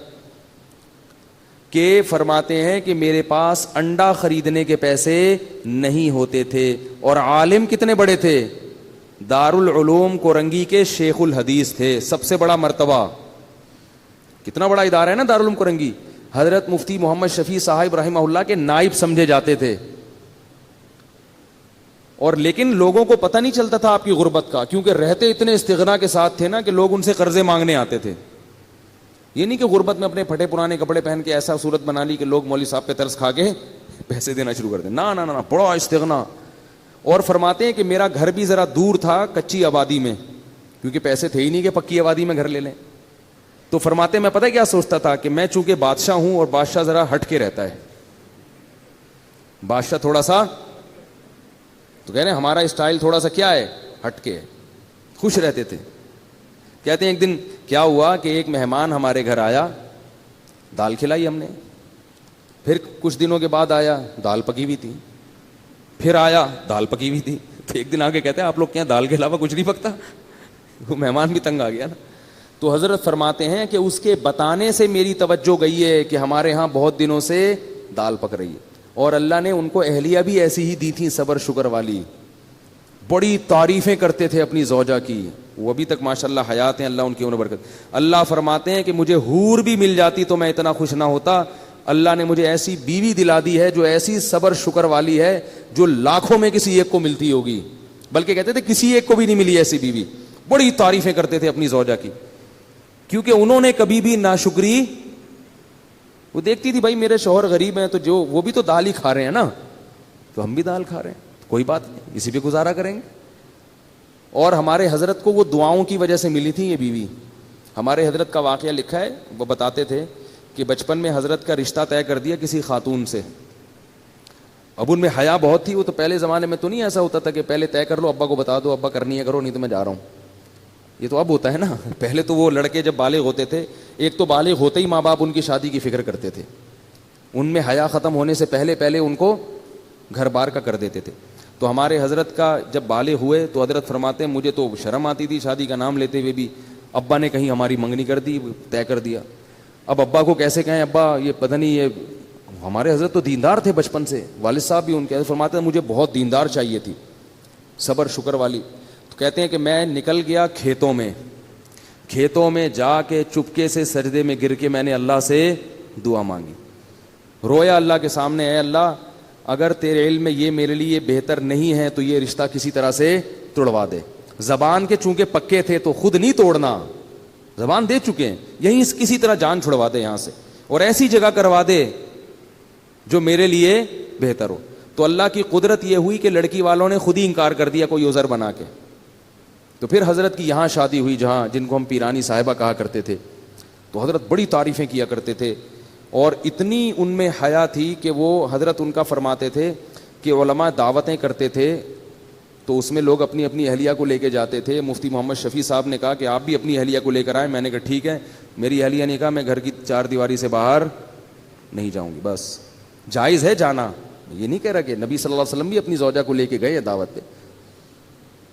کہ فرماتے ہیں کہ میرے پاس انڈا خریدنے کے پیسے نہیں ہوتے تھے. اور عالم کتنے بڑے تھے, دارالعلوم کورنگی کے شیخ الحدیث تھے, سب سے بڑا مرتبہ. کتنا بڑا ادارہ ہے نا دارالعلوم کورنگی. حضرت مفتی محمد شفیع صاحب رحمہ اللہ کے نائب سمجھے جاتے تھے. اور لیکن لوگوں کو پتہ نہیں چلتا تھا آپ کی غربت کا, کیونکہ رہتے اتنے استغنا کے ساتھ تھے نا کہ لوگ ان سے قرضے مانگنے آتے تھے. یہ نہیں کہ غربت میں اپنے پھٹے پرانے کپڑے پہن کے ایسا صورت بنا لی کہ لوگ مولوی صاحب پہ ترس کھا کے پیسے دینا شروع کر دیں. نہ نہ نہ, بڑا استغنا. اور فرماتے ہیں کہ میرا گھر بھی ذرا دور تھا کچی آبادی میں, کیونکہ پیسے تھے ہی نہیں کہ پکی آبادی میں گھر لے لیں. تو فرماتے ہیں میں پتہ کیا سوچتا تھا کہ میں چونکہ بادشاہ ہوں اور بادشاہ ذرا ہٹ کے رہتا ہے, بادشاہ تھوڑا سا, تو کہہ رہے ہیں ہمارا اسٹائل تھوڑا سا کیا ہے, ہٹ کے, خوش رہتے تھے. کہتے ہیں ایک دن کیا ہوا کہ ایک مہمان ہمارے گھر آیا, دال کھلائی ہم نے, پھر کچھ دنوں کے بعد آیا, دال پکی ہوئی تھی, پھر آیا, دال پکی ہوئی تھی. تو ایک دن آگے کہتے ہیں آپ لوگ کیا دال کے علاوہ کچھ نہیں پکتا؟ وہ مہمان بھی تنگ آ گیا نا. تو حضرت فرماتے ہیں کہ اس کے بتانے سے میری توجہ گئی ہے کہ ہمارے ہاں بہت دنوں سے دال پک رہی ہے. اور اللہ نے ان کو اہلیہ بھی ایسی ہی دی تھی, صبر شکر والی, بڑی تعریفیں کرتے تھے اپنی زوجہ کی, وہ ابھی تک ماشاءاللہ حیات ہیں, اللہ ان کی عمر برکت. اللہ فرماتے ہیں کہ مجھے حور بھی مل جاتی تو میں اتنا خوش نہ ہوتا. اللہ نے مجھے ایسی بیوی دلا دی ہے جو ایسی صبر شکر والی ہے جو لاکھوں میں کسی ایک کو ملتی ہوگی, بلکہ کہتے تھے کسی ایک کو بھی نہیں ملی ایسی بیوی. بڑی تعریفیں کرتے تھے اپنی زوجہ کی, کیونکہ انہوں نے کبھی بھی ناشکری, وہ دیکھتی تھی بھائی میرے شوہر غریب ہیں تو جو وہ بھی تو دال ہی کھا رہے ہیں نا, تو ہم بھی دال کھا رہے ہیں, کوئی بات نہیں, اسی پہ گزارا کریں گے. اور ہمارے حضرت کو وہ دعاؤں کی وجہ سے ملی تھی یہ بیوی. ہمارے حضرت کا واقعہ لکھا ہے, وہ بتاتے تھے کہ بچپن میں حضرت کا رشتہ طے کر دیا کسی خاتون سے. اب ان میں حیا بہت تھی, وہ تو پہلے زمانے میں تو نہیں ایسا ہوتا تھا کہ پہلے طے کر لو, ابا کو بتا دو, ابا کرنی ہے کرو نہیں تو میں جا رہا ہوں. یہ تو اب ہوتا ہے نا. پہلے تو وہ لڑکے جب بالغ ہوتے تھے, ایک تو بالغ ہوتے ہی ماں باپ ان کی شادی کی فکر کرتے تھے, ان میں حیا ختم ہونے سے پہلے ان کو گھر بار کا کر دیتے تھے. تو ہمارے حضرت کا جب بالغ ہوئے تو حضرت فرماتے ہیں مجھے تو شرم آتی تھی شادی کا نام لیتے ہوئے بھی. ابا نے کہیں ہماری منگنی کر دی, طے کر دیا. اب ابا کو کیسے کہیں ابا یہ پتہ نہیں, یہ ہمارے حضرت تو دیندار تھے بچپن سے, والد صاحب بھی ان کے فرماتے ہیں مجھے بہت دیندار چاہیے تھی, صبر شکر والی. تو کہتے ہیں کہ میں نکل گیا کھیتوں میں, کھیتوں میں جا کے چپکے سے سجدے میں گر کے میں نے اللہ سے دعا مانگی, رویا اللہ کے سامنے, اے اللہ اگر تیرے علم میں یہ میرے لیے بہتر نہیں ہے تو یہ رشتہ کسی طرح سے توڑوا دے. زبان کے چونکہ پکے تھے تو خود نہیں توڑنا, زبان دے چکے ہیں, یہیں کسی طرح جان چھڑوا دے یہاں سے, اور ایسی جگہ کروا دے جو میرے لیے بہتر ہو. تو اللہ کی قدرت یہ ہوئی کہ لڑکی والوں نے خود ہی انکار کر دیا کوئی عذر بنا کے. تو پھر حضرت کی یہاں شادی ہوئی جہاں جن کو ہم پیرانی صاحبہ کہا کرتے تھے. تو حضرت بڑی تعریفیں کیا کرتے تھے, اور اتنی ان میں حیا تھی کہ وہ حضرت ان کا فرماتے تھے کہ علماء دعوتیں کرتے تھے تو اس میں لوگ اپنی اپنی اہلیہ کو لے کے جاتے تھے. مفتی محمد شفیع صاحب نے کہا کہ آپ بھی اپنی اہلیہ کو لے کر آئیں. میں نے کہا ٹھیک ہے. میری اہلیہ نے کہا میں گھر کی چار دیواری سے باہر نہیں جاؤں گی. بس جائز ہے جانا, یہ نہیں کہہ رہا کہ نبی صلی اللہ علیہ وسلم بھی اپنی زوجہ کو لے کے گئے دعوت پہ,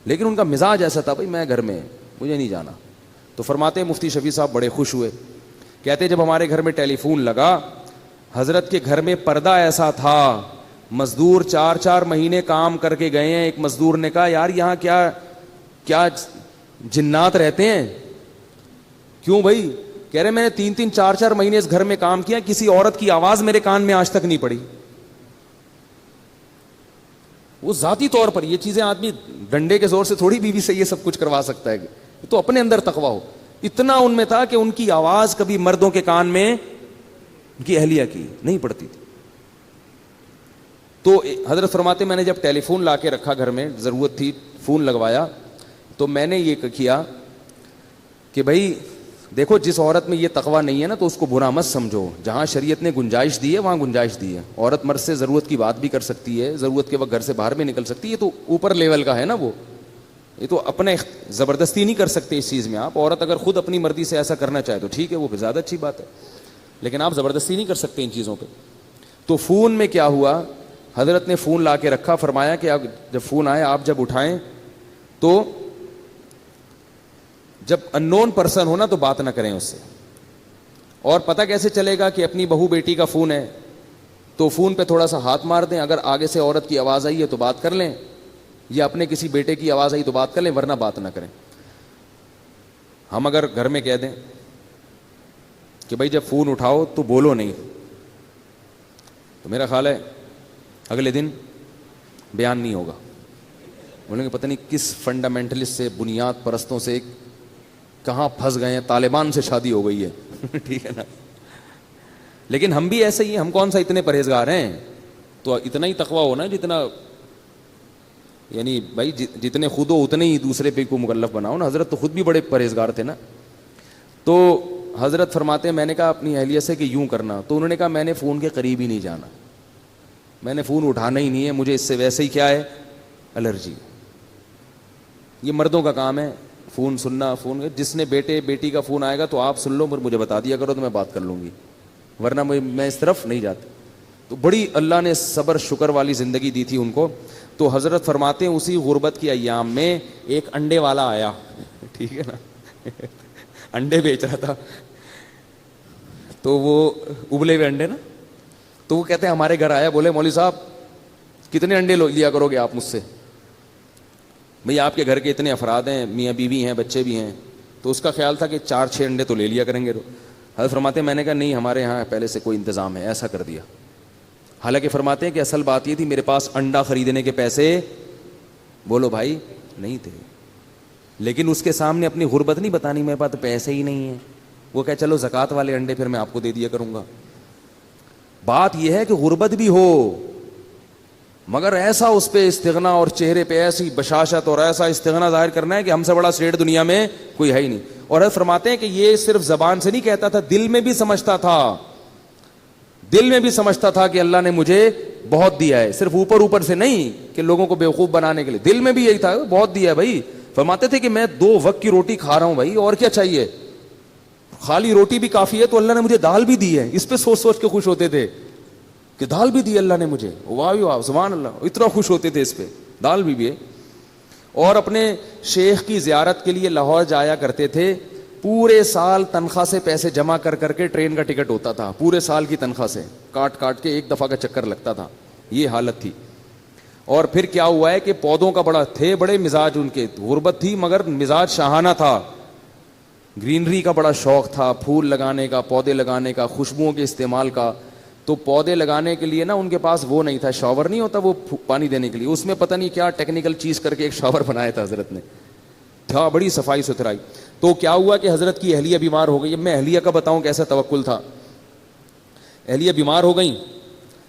لیکن ان کا مزاج ایسا تھا بھائی میں گھر میں, مجھے نہیں جانا. تو فرماتے ہیں مفتی شفیع صاحب بڑے خوش ہوئے, کہتے جب ہمارے گھر میں ٹیلی فون لگا, حضرت کے گھر میں پردہ ایسا تھا, مزدور 4 مہینے کام کر کے گئے ہیں. ایک مزدور نے کہا یار یہاں کیا جنات رہتے ہیں؟ کیوں بھائی؟ کہہ رہے میں نے 3 4 مہینے اس گھر میں کام کیا, کسی عورت کی آواز میرے کان میں آج تک نہیں پڑی. وہ ذاتی طور پر یہ چیزیں آدمی ڈنڈے کے زور سے تھوڑی بیوی سے یہ سب کچھ کروا سکتا ہے, تو اپنے اندر تقویٰ ہو. اتنا ان میں تھا کہ ان کی آواز کبھی مردوں کے کان میں ان کی اہلیہ کی نہیں پڑتی تھی. تو حضرت فرماتے میں نے جب ٹیلی فون لا کے رکھا گھر میں, ضرورت تھی فون لگوایا, تو میں نے یہ کیا کہ بھائی دیکھو جس عورت میں یہ تقویٰ نہیں ہے نا تو اس کو برا مت سمجھو. جہاں شریعت نے گنجائش دی ہے وہاں گنجائش دی ہے. عورت مرد سے ضرورت کی بات بھی کر سکتی ہے, ضرورت کے وقت گھر سے باہر بھی نکل سکتی ہے. یہ تو اوپر لیول کا ہے نا, وہ یہ تو اپنے زبردستی نہیں کر سکتے اس چیز میں آپ. عورت اگر خود اپنی مرضی سے ایسا کرنا چاہے تو ٹھیک ہے, وہ زیادہ اچھی بات ہے, لیکن آپ زبردستی نہیں کر سکتے ان چیزوں پہ. تو فون میں کیا ہوا, حضرت نے فون لا کے رکھا, فرمایا کہ آپ جب فون آئے آپ جب اٹھائیں تو جب ان نون پرسن ہونا تو بات نہ کریں اس سے. اور پتہ کیسے چلے گا کہ اپنی بہو بیٹی کا فون ہے تو فون پہ تھوڑا سا ہاتھ مار دیں, اگر آگے سے عورت کی آواز آئی ہے تو بات کر لیں, یا اپنے کسی بیٹے کی آواز آئی تو بات کر لیں, ورنہ بات نہ کریں. ہم اگر گھر میں کہہ دیں کہ بھائی جب فون اٹھاؤ تو بولو نہیں, تو میرا خیال ہے اگلے دن بیان نہیں ہوگا. بولیں گے پتہ نہیں کس فنڈامنٹلسٹ سے, بنیاد پرستوں سے کہاں پھنس گئے ہیں, طالبان سے شادی ہو گئی ہے. ٹھیک ہے نا. لیکن ہم بھی ایسے ہی ہیں, ہم کون سا اتنے پرہیزگار ہیں. تو اتنا ہی تقویٰ ہونا جتنا, یعنی بھائی جتنے خود ہو اتنے ہی دوسرے پہ کو مکلف بناؤ نا. حضرت تو خود بھی بڑے پرہیزگار تھے نا. تو حضرت فرماتے ہیں میں نے کہا اپنی اہلیہ سے کہ یوں کرنا, تو انہوں نے کہا میں نے فون کے قریب ہی نہیں جانا, میں نے فون اٹھانا ہی نہیں ہے, مجھے اس سے ویسے ہی کیا ہے الرجی. یہ مردوں کا کام ہے فون سننا. فون جس نے بیٹے بیٹی کا فون آئے گا تو آپ سن لو, پر مجھے بتا دیا کرو تو میں بات کر لوں گی, ورنہ میں اس طرف نہیں جاتا. تو بڑی اللہ نے صبر شکر والی زندگی دی تھی ان کو. تو حضرت فرماتے ہیں اسی غربت کی ایام میں ایک انڈے والا آیا, ٹھیک ہے نا, انڈے بیچ رہا تھا. تو وہ ابلے ہوئے انڈے نا, تو وہ کہتے ہیں ہمارے گھر آیا, بولے مولوی صاحب کتنے انڈے لیا کرو گے آپ مجھ سے؟ بھئی آپ کے گھر کے اتنے افراد ہیں, میاں بیوی ہیں, بچے بھی ہیں. تو اس کا خیال تھا کہ 4-6 انڈے تو لے لیا کریں گے. حضرت فرماتے ہیں میں نے کہا نہیں, ہمارے یہاں پہلے سے کوئی انتظام ہے, ایسا کر دیا. حالانکہ فرماتے ہیں کہ اصل بات یہ تھی میرے پاس انڈا خریدنے کے پیسے, بولو بھائی, نہیں تھے. لیکن اس کے سامنے اپنی غربت نہیں بتانی, میرے پاس پیسے ہی نہیں ہیں. وہ کہ چلو زکوٰۃ والے انڈے پھر میں آپ کو دے دیا کروں گا. بات یہ ہے کہ غربت بھی ہو مگر ایسا اس پہ استغنا, اور چہرے پہ ایسی بشاشت اور ایسا استغنا ظاہر کرنا ہے کہ ہم سے بڑا سیٹ دنیا میں کوئی ہے ہی نہیں. اور حضرت فرماتے ہیں کہ یہ صرف زبان سے نہیں کہتا تھا, دل میں بھی سمجھتا تھا, دل میں بھی سمجھتا تھا کہ اللہ نے مجھے بہت دیا ہے. صرف اوپر اوپر سے نہیں کہ لوگوں کو بیوقوف بنانے کے لیے, دل میں بھی یہی تھا, بہت دیا ہے بھائی. فرماتے تھے کہ میں 2 وقت کی روٹی کھا رہا ہوں بھائی, اور کیا چاہیے, خالی روٹی بھی کافی ہے, تو اللہ نے مجھے دال بھی دی ہے. اس پہ سوچ سوچ کے خوش ہوتے تھے کہ دال بھی دی اللہ نے مجھے, واہ واہ سبحان اللہ, اتنا خوش ہوتے تھے اس پہ, دال بھی ہے. اور اپنے شیخ کی زیارت کے لیے لاہور جایا کرتے تھے, پورے سال تنخواہ سے پیسے جمع کر کر کے ٹرین کا ٹکٹ ہوتا تھا, پورے سال کی تنخواہ سے کاٹ کاٹ کے ایک دفعہ کا چکر لگتا تھا. یہ حالت تھی. اور پھر کیا ہوا ہے کہ پودوں کا بڑے مزاج ان کے, غربت تھی مگر مزاج شاہانہ تھا. گرینری کا بڑا شوق تھا, پھول لگانے کا, پودے لگانے کا, خوشبوؤں کے استعمال کا. تو پودے لگانے کے لیے نا ان کے پاس وہ نہیں تھا, شاور نہیں ہوتا وہ پانی دینے کے لیے, اس میں پتہ نہیں کیا ٹیکنیکل چیز کر کے ایک شاور بنایا تھا حضرت نے, تھا بڑی صفائی ستھرائی. تو کیا ہوا کہ حضرت کی اہلیہ بیمار ہو گئی. اب میں اہلیہ کا بتاؤں کیسا توکل تھا. اہلیہ بیمار ہو گئیں,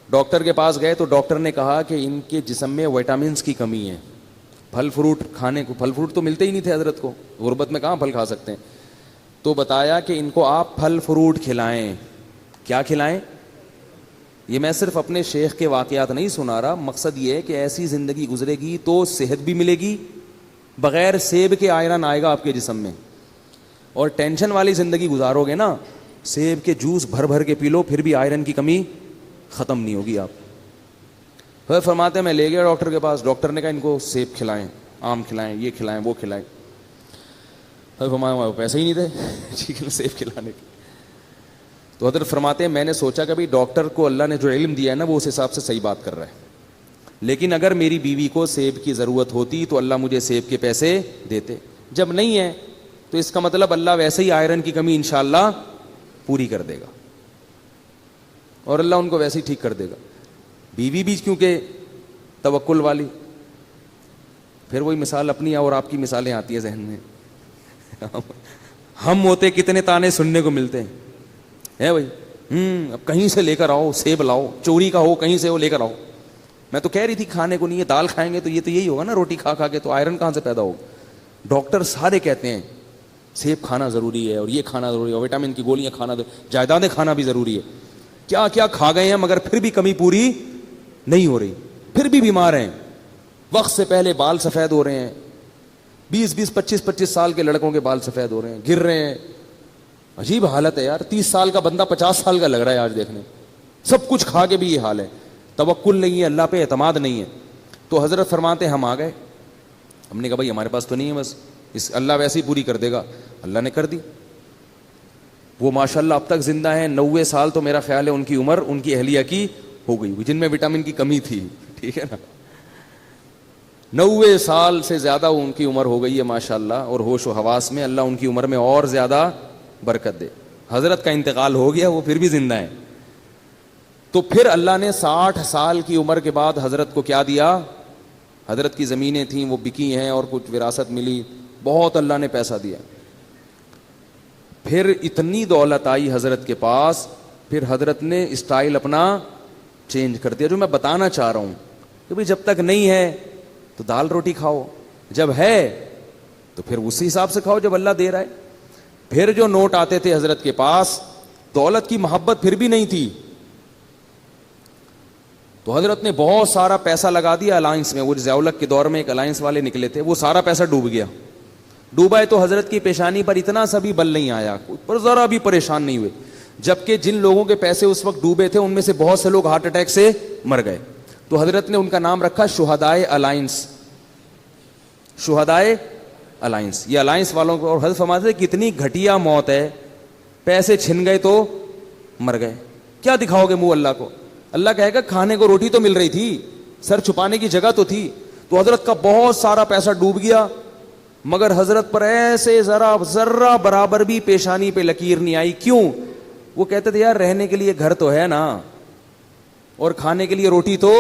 ڈاکٹر کے پاس گئے تو ڈاکٹر نے کہا کہ ان کے جسم میں وٹامنس کی کمی ہے. پھل فروٹ کھانے کو, پھل فروٹ تو ملتے ہی نہیں تھے حضرت کو, غربت میں کہاں پھل کھا سکتے ہیں. تو بتایا کہ ان کو آپ پھل فروٹ کھلائیں. کیا کھلائیں؟ یہ میں صرف اپنے شیخ کے واقعات نہیں سنا رہا, مقصد یہ ہے کہ ایسی زندگی گزرے گی تو صحت بھی ملے گی, بغیر سیب کے آئرن آئے گا آپ کے جسم میں. اور ٹینشن والی زندگی گزارو گے نا, سیب کے جوس بھر بھر کے پی لو پھر بھی آئرن کی کمی ختم نہیں ہوگی. آپ پھر فرماتے ہیں میں لے گیا ڈاکٹر کے پاس, ڈاکٹر نے کہا ان کو سیب کھلائیں, آم کھلائیں, یہ کھلائیں, وہ کھلائیں. پھر فرمایا پیسے ہی نہیں تھے سیب کھلانے کے. تو حضرت فرماتے ہیں میں نے سوچا کہ بھائی ڈاکٹر کو اللہ نے جو علم دیا ہے نا وہ اس حساب سے صحیح بات کر رہا ہے, لیکن اگر میری بیوی کو سیب کی ضرورت ہوتی تو اللہ مجھے سیب کے پیسے دیتے. جب نہیں ہے تو اس کا مطلب اللہ ویسے ہی آئرن کی کمی انشاءاللہ پوری کر دے گا, اور اللہ ان کو ویسے ہی ٹھیک کر دے گا. بیوی بھی کیونکہ توکل والی. پھر وہی مثال اپنی اور آپ کی مثالیں آتی ہیں ذہن میں. ہم ہوتے کتنے تانے سننے کو ملتے ہیں بھائی, اب کہیں سے لے کر آؤ, سیب لاؤ, چوری کا ہو کہیں سے وہ لے کر آؤ. میں تو کہہ رہی تھی کھانے کو نہیں ہے, دال کھائیں گے تو یہ تو یہی ہوگا نا, روٹی کھا کھا کے, تو آئرن کہاں سے پیدا ہوگا. ڈاکٹر سارے کہتے ہیں سیب کھانا ضروری ہے, اور یہ کھانا ضروری ہے, اور وٹامن کی گولیاں کھانا, جائیدادیں کھانا بھی ضروری ہے. کیا کیا کھا گئے ہیں مگر پھر بھی کمی پوری نہیں ہو رہی, پھر بھی بیمار ہیں. وقت سے پہلے بال سفید ہو رہے ہیں, 20 25 سال کے لڑکوں کے بال سفید ہو رہے ہیں, گر رہے ہیں. عجیب حالت ہے یار, 30 سال کا بندہ 50 سال کا لگ رہا ہے آج دیکھنے. سب کچھ کھا کے بھی یہ حال ہے, توکل نہیں ہے, اللہ پہ اعتماد نہیں ہے. تو حضرت فرماتے ہم آ گئے, ہم نے کہا بھائی ہمارے پاس تو نہیں ہے, بس اس اللہ ویسے ہی پوری کر دے گا. اللہ نے کر دی. وہ ماشاءاللہ اب تک زندہ ہیں, 90 سال تو میرا خیال ہے ان کی عمر ان کی اہلیہ کی ہو گئی, جن میں وٹامن کی کمی تھی. ٹھیک ہے نا, 90 سال سے زیادہ ان کی عمر ہو گئی ہے ماشاءاللہ, اور ہوش و حواس میں. اللہ ان کی عمر میں اور زیادہ برکت دے. حضرت کا انتقال ہو گیا, وہ پھر بھی زندہ ہیں. تو پھر اللہ نے 60 سال کی عمر کے بعد حضرت کو کیا دیا. حضرت کی زمینیں تھیں وہ بکی ہیں, اور کچھ وراثت ملی, بہت اللہ نے پیسہ دیا. پھر اتنی دولت آئی حضرت کے پاس, پھر حضرت نے اسٹائل اپنا چینج کر دیا. جو میں بتانا چاہ رہا ہوں کہ بھئی جب تک نہیں ہے تو دال روٹی کھاؤ, جب ہے تو پھر اسی حساب سے کھاؤ جب اللہ دے رہا ہے. پھر جو نوٹ آتے تھے حضرت کے پاس, دولت کی محبت پھر بھی نہیں تھی, تو حضرت نے بہت سارا پیسہ لگا دیا الائنس میں. وہ ضیاء-الحق کے دور میں ایک الائنس والے نکلے تھے, وہ سارا پیسہ ڈوب گیا. ڈوبا ہے تو حضرت کی پیشانی پر اتنا سا بھی بل نہیں آیا, پر ذرا بھی پریشان نہیں ہوئے. جبکہ جن لوگوں کے پیسے اس وقت ڈوبے تھے ان میں سے بہت سے لوگ ہارٹ اٹیک سے مر گئے. تو حضرت نے ان کا نام رکھا شہدائے الائنس. شہدائے الائنس, یہ الائنس والوں کو. اور حضرت فرماتے ہیں کتنی گھٹیا موت ہے, پیسے چھن گئے تو مر گئے. کیا دکھاؤ گے منہ اللہ کو؟ اللہ کہے گا کھانے کو روٹی تو مل رہی تھی, سر چھپانے کی جگہ تو تھی. تو حضرت کا بہت سارا پیسہ ڈوب گیا, مگر حضرت پر ایسے ذرہ برابر بھی پیشانی پہ لکیر نہیں آئی. کیوں؟ وہ کہتے تھے یار رہنے کے لیے گھر تو ہے نا, اور کھانے کے لیے روٹی تو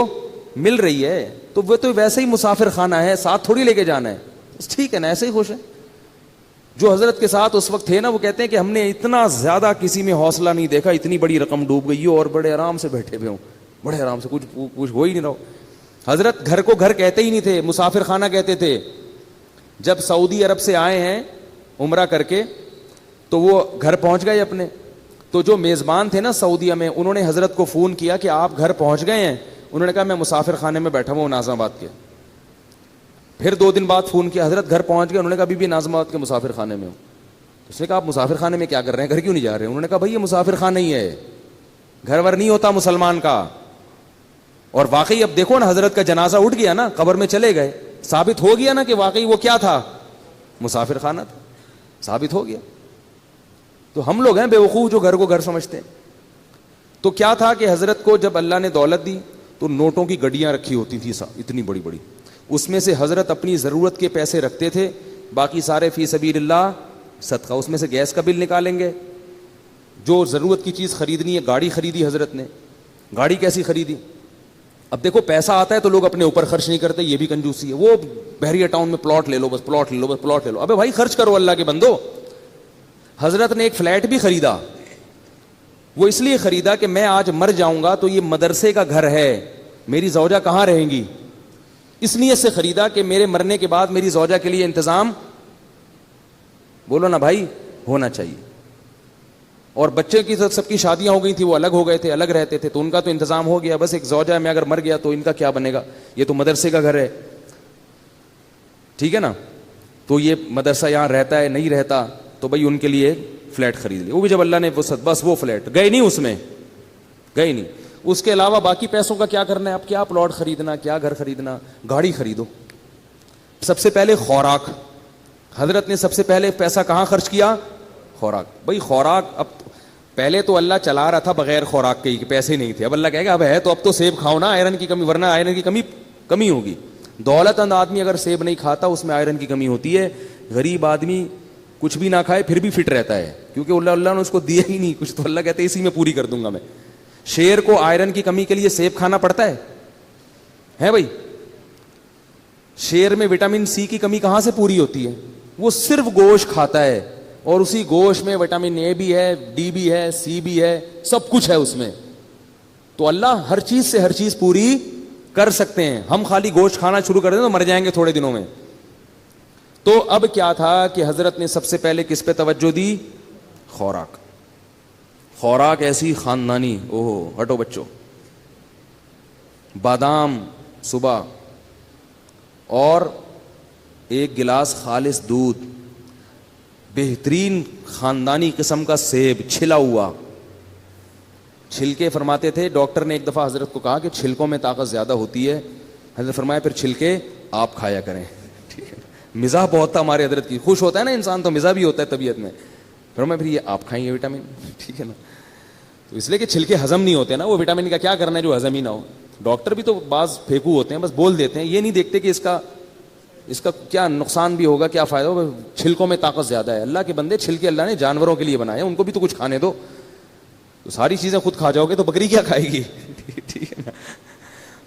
مل رہی ہے, تو وہ تو ویسے ہی مسافر خانہ ہے, ساتھ تھوڑی لے کے جانا ہے. ٹھیک ہے نا, ایسے ہی خوش ہے. جو حضرت کے ساتھ اس وقت تھے نا, وہ کہتے ہیں کہ ہم نے اتنا زیادہ کسی میں حوصلہ نہیں دیکھا, اتنی بڑی رقم ڈوب گئی ہو اور بڑے آرام سے بیٹھے ہوئے ہوں, بڑے آرام سے, کچھ ہو ہی نہیں رہا. حضرت گھر کو گھر کہتے ہی نہیں تھے, مسافر خانہ کہتے تھے. جب سعودی عرب سے آئے ہیں عمرہ کر کے, تو وہ گھر پہنچ گئے اپنے. تو جو میزبان تھے نا سعودیہ میں, انہوں نے حضرت کو فون کیا کہ آپ گھر پہنچ گئے ہیں. انہوں نے کہا میں مسافر خانے میں بیٹھا ہوں ناظم آباد کے. پھر 2 دن بعد فون کیا, حضرت گھر پہنچ گئے. انہوں نے کہا بھی ناظم آباد کے مسافر خانے میں ہوں. اس نے کہا آپ مسافر خانے میں کیا کر رہے ہیں, گھر کیوں نہیں جا رہے ہیں؟ انہوں نے کہا بھائی یہ مسافر خانہ ہی ہے, گھر ور نہیں ہوتا مسلمان کا. اور واقعی اب دیکھو نا, حضرت کا جنازہ اٹھ گیا نا, قبر میں چلے گئے, ثابت ہو گیا نا کہ واقعی وہ کیا تھا, مسافر خانہ تھا, ثابت ہو گیا. تو ہم لوگ ہیں بیوقوف جو گھر کو گھر سمجھتے ہیں. تو کیا تھا کہ حضرت کو جب اللہ نے دولت دی تو نوٹوں کی گڈیاں رکھی ہوتی تھی اتنی بڑی بڑی, اس میں سے حضرت اپنی ضرورت کے پیسے رکھتے تھے, باقی سارے فی سبیل اللہ صدقہ، اس میں سے گیس کا بل نکالیں گے. جو ضرورت کی چیز خریدنی ہے، گاڑی خریدی حضرت نے، گاڑی کیسی خریدی؟ اب دیکھو پیسہ آتا ہے تو لوگ اپنے اوپر خرچ نہیں کرتے، یہ بھی کنجوسی ہے. وہ بحریہ ٹاؤن میں پلاٹ لے لو، بس پلاٹ لے لو، بس پلاٹ لے لو. ابے بھائی خرچ کرو اللہ کے بندو. حضرت نے ایک فلیٹ بھی خریدا، وہ اس لیے خریدا کہ میں آج مر جاؤں گا تو یہ مدرسے کا گھر ہے، میری زوجہ کہاں رہیں گی. اس نیت سے خریدا کہ میرے مرنے کے بعد میری زوجہ کے لیے انتظام، بولو نا بھائی، ہونا چاہیے. اور بچے کی سب کی شادیاں ہو گئی تھی، وہ الگ ہو گئے تھے، الگ رہتے تھے، تو ان کا تو انتظام ہو گیا. بس ایک زوجہ میں اگر مر گیا تو ان کا کیا بنے گا؟ یہ تو مدرسے کا گھر ہے، ٹھیک ہے نا. تو یہ مدرسہ یہاں رہتا ہے نہیں رہتا، تو بھائی ان کے لیے فلیٹ خرید لی. وہ بھی جب اللہ نے بس وہ فلیٹ گئے نہیں، اس میں گئے نہیں. اس کے علاوہ باقی پیسوں کا کیا کرنا ہے؟ اب کیا پلاٹ خریدنا، کیا گھر خریدنا؟ گاڑی خریدو. سب سے پہلے خوراک، حضرت نے سب سے پہلے پیسہ کہاں خرچ کیا؟ خوراک. بھائی خوراک، اب پہلے تو اللہ چلا رہا تھا بغیر خوراک کے ہی، پیسے نہیں تھے. اب اللہ کہے گا اب ہے تو اب تو سیب کھاؤ نا، آئرن کی کمی، ورنہ آئرن کی کمی ہوگی. دولت مند آدمی اگر سیب نہیں کھاتا اس میں آئرن کی کمی ہوتی ہے. غریب آدمی کچھ بھی نہ کھائے پھر بھی فٹ رہتا ہے، کیونکہ اللہ نے اس کو دیا ہی نہیں کچھ، تو اللہ کہتے ہیں اسی میں پوری کر دوں گا میں. شیر کو آئرن کی کمی کے لیے سیب کھانا پڑتا ہے بھائی. شیر میں وٹامن سی کی کمی کہاں سے پوری ہوتی ہے؟ وہ صرف گوشت کھاتا ہے، اور اسی گوشت میں وٹامن اے بھی ہے، ڈی بھی ہے، سی بھی ہے، سب کچھ ہے اس میں. تو اللہ ہر چیز سے ہر چیز پوری کر سکتے ہیں. ہم خالی گوشت کھانا شروع کر دیں تو مر جائیں گے تھوڑے دنوں میں. تو اب کیا تھا کہ حضرت نے سب سے پہلے کس پہ توجہ دی؟ خوراک. خوراک ایسی خاندانی، اوہو ہٹو بچوں، بادام صبح، اور ایک گلاس خالص دودھ، بہترین خاندانی قسم کا سیب چھلا ہوا. چھلکے فرماتے تھے، ڈاکٹر نے ایک دفعہ حضرت کو کہا کہ چھلکوں میں طاقت زیادہ ہوتی ہے. حضرت فرمایا پھر چھلکے آپ کھایا کریں. ٹھیک ہے، مزاح بہت تھا ہمارے حضرت کی. خوش ہوتا ہے نا انسان تو مزاح بھی ہوتا ہے طبیعت میں. فرمایا پھر یہ آپ کھائیں گے وٹامن، ٹھیک ہے نا. تو اس لیے کہ چھلکے ہضم نہیں ہوتے نا، وہ وٹامن کا کیا کرنا ہے جو ہضم ہی نہ ہو. ڈاکٹر بھی تو بعض پھینکو ہوتے ہیں، بس بول دیتے ہیں، یہ نہیں دیکھتے کہ اس کا کیا نقصان بھی ہوگا، کیا فائدہ ہوگا. چھلکوں میں طاقت زیادہ ہے. اللہ کے بندے، چھلکے اللہ نے جانوروں کے لیے بنائے، ان کو بھی تو کچھ کھانے دو. تو ساری چیزیں خود کھا جاؤ گے تو بکری کیا کھائے گی؟ ٹھیک ہے نا.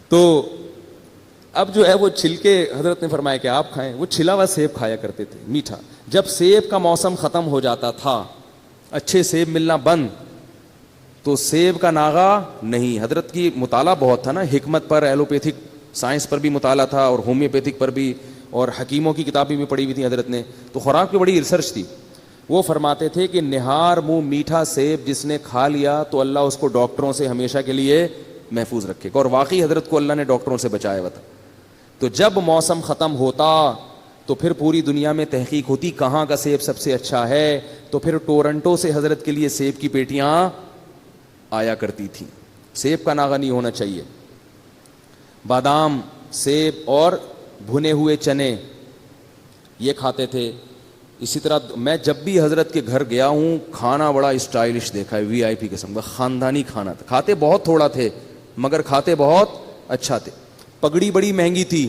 تو اب جو ہے وہ چھلکے حضرت نے فرمایا کہ آپ کھائیں. وہ چھلا ہوا سیب کھایا کرتے تھے، میٹھا. جب سیب کا موسم ختم ہو جاتا تھا، اچھے سیب ملنا بند، تو سیب کا ناغہ نہیں. حضرت کی مطالعہ بہت تھا نا، حکمت پر، ایلوپیتھک سائنس پر بھی مطالعہ تھا، اور ہومیوپیتھک پر بھی، اور حکیموں کی کتابیں بھی پڑھی ہوئی تھی حضرت نے. تو خوراک کی بڑی ریسرچ تھی. وہ فرماتے تھے کہ نہار منہ میٹھا سیب جس نے کھا لیا تو اللہ اس کو ڈاکٹروں سے ہمیشہ کے لیے محفوظ رکھے گا. اور واقعی حضرت کو اللہ نے ڈاکٹروں سے بچایا ہوا تھا. تو جب موسم ختم ہوتا تو پھر پوری دنیا میں تحقیق ہوتی کہاں کا سیب سب سے اچھا ہے. تو پھر ٹورنٹو سے حضرت کے لیے سیب کی پیٹیاں آیا کرتی تھیں. سیب کا ناغہ نہیں ہونا چاہیے. بادام، سیب اور بھنے ہوئے چنے یہ کھاتے تھے. اسی طرح میں جب بھی حضرت کے گھر گیا ہوں، کھانا بڑا اسٹائلش دیکھا ہے، وی آئی پی قسم کا خاندانی کھانا تھا. کھاتے بہت تھوڑا تھے مگر کھاتے بہت اچھا تھے. پگڑی بڑی مہنگی تھی.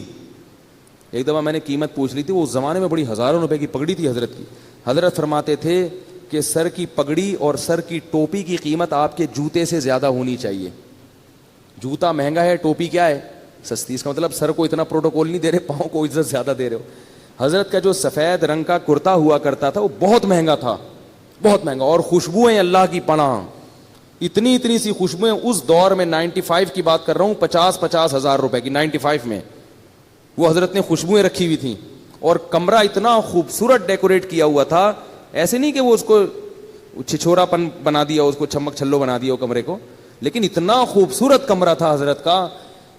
ایک دفعہ میں نے قیمت پوچھ لی تھی، وہ زمانے میں بڑی ہزاروں روپے کی پگڑی تھی حضرت کی. حضرت فرماتے تھے کہ سر کی پگڑی اور سر کی ٹوپی کی قیمت آپ کے جوتے سے زیادہ ہونی چاہیے. جوتا مہنگا ہے، ٹوپی کیا ہے؟ سستی. اس کا مطلب سر کو اتنا پروٹوکول نہیں دے رہے، پاؤں کو عزت زیادہ دے رہے ہو. حضرت کا جو سفید رنگ کا کرتا ہوا کرتا تھا وہ بہت مہنگا تھا، بہت مہنگا. اور خوشبوئیں اللہ کی پناہ، اتنی اتنی سی خوشبوئیں. اس دور میں 95 کی بات کر رہا ہوں، 50 ہزار روپے کی 95 میں وہ حضرت نے خوشبوئیں رکھی ہوئی تھیں. اور کمرہ اتنا خوبصورت ڈیکوریٹ کیا ہوا تھا، ایسے نہیں کہ وہ اس کو چھچورا پن بنا دیا، اس کو چھمک چھلو بنا دیا وہ کمرے کو، لیکن اتنا خوبصورت کمرہ تھا حضرت کا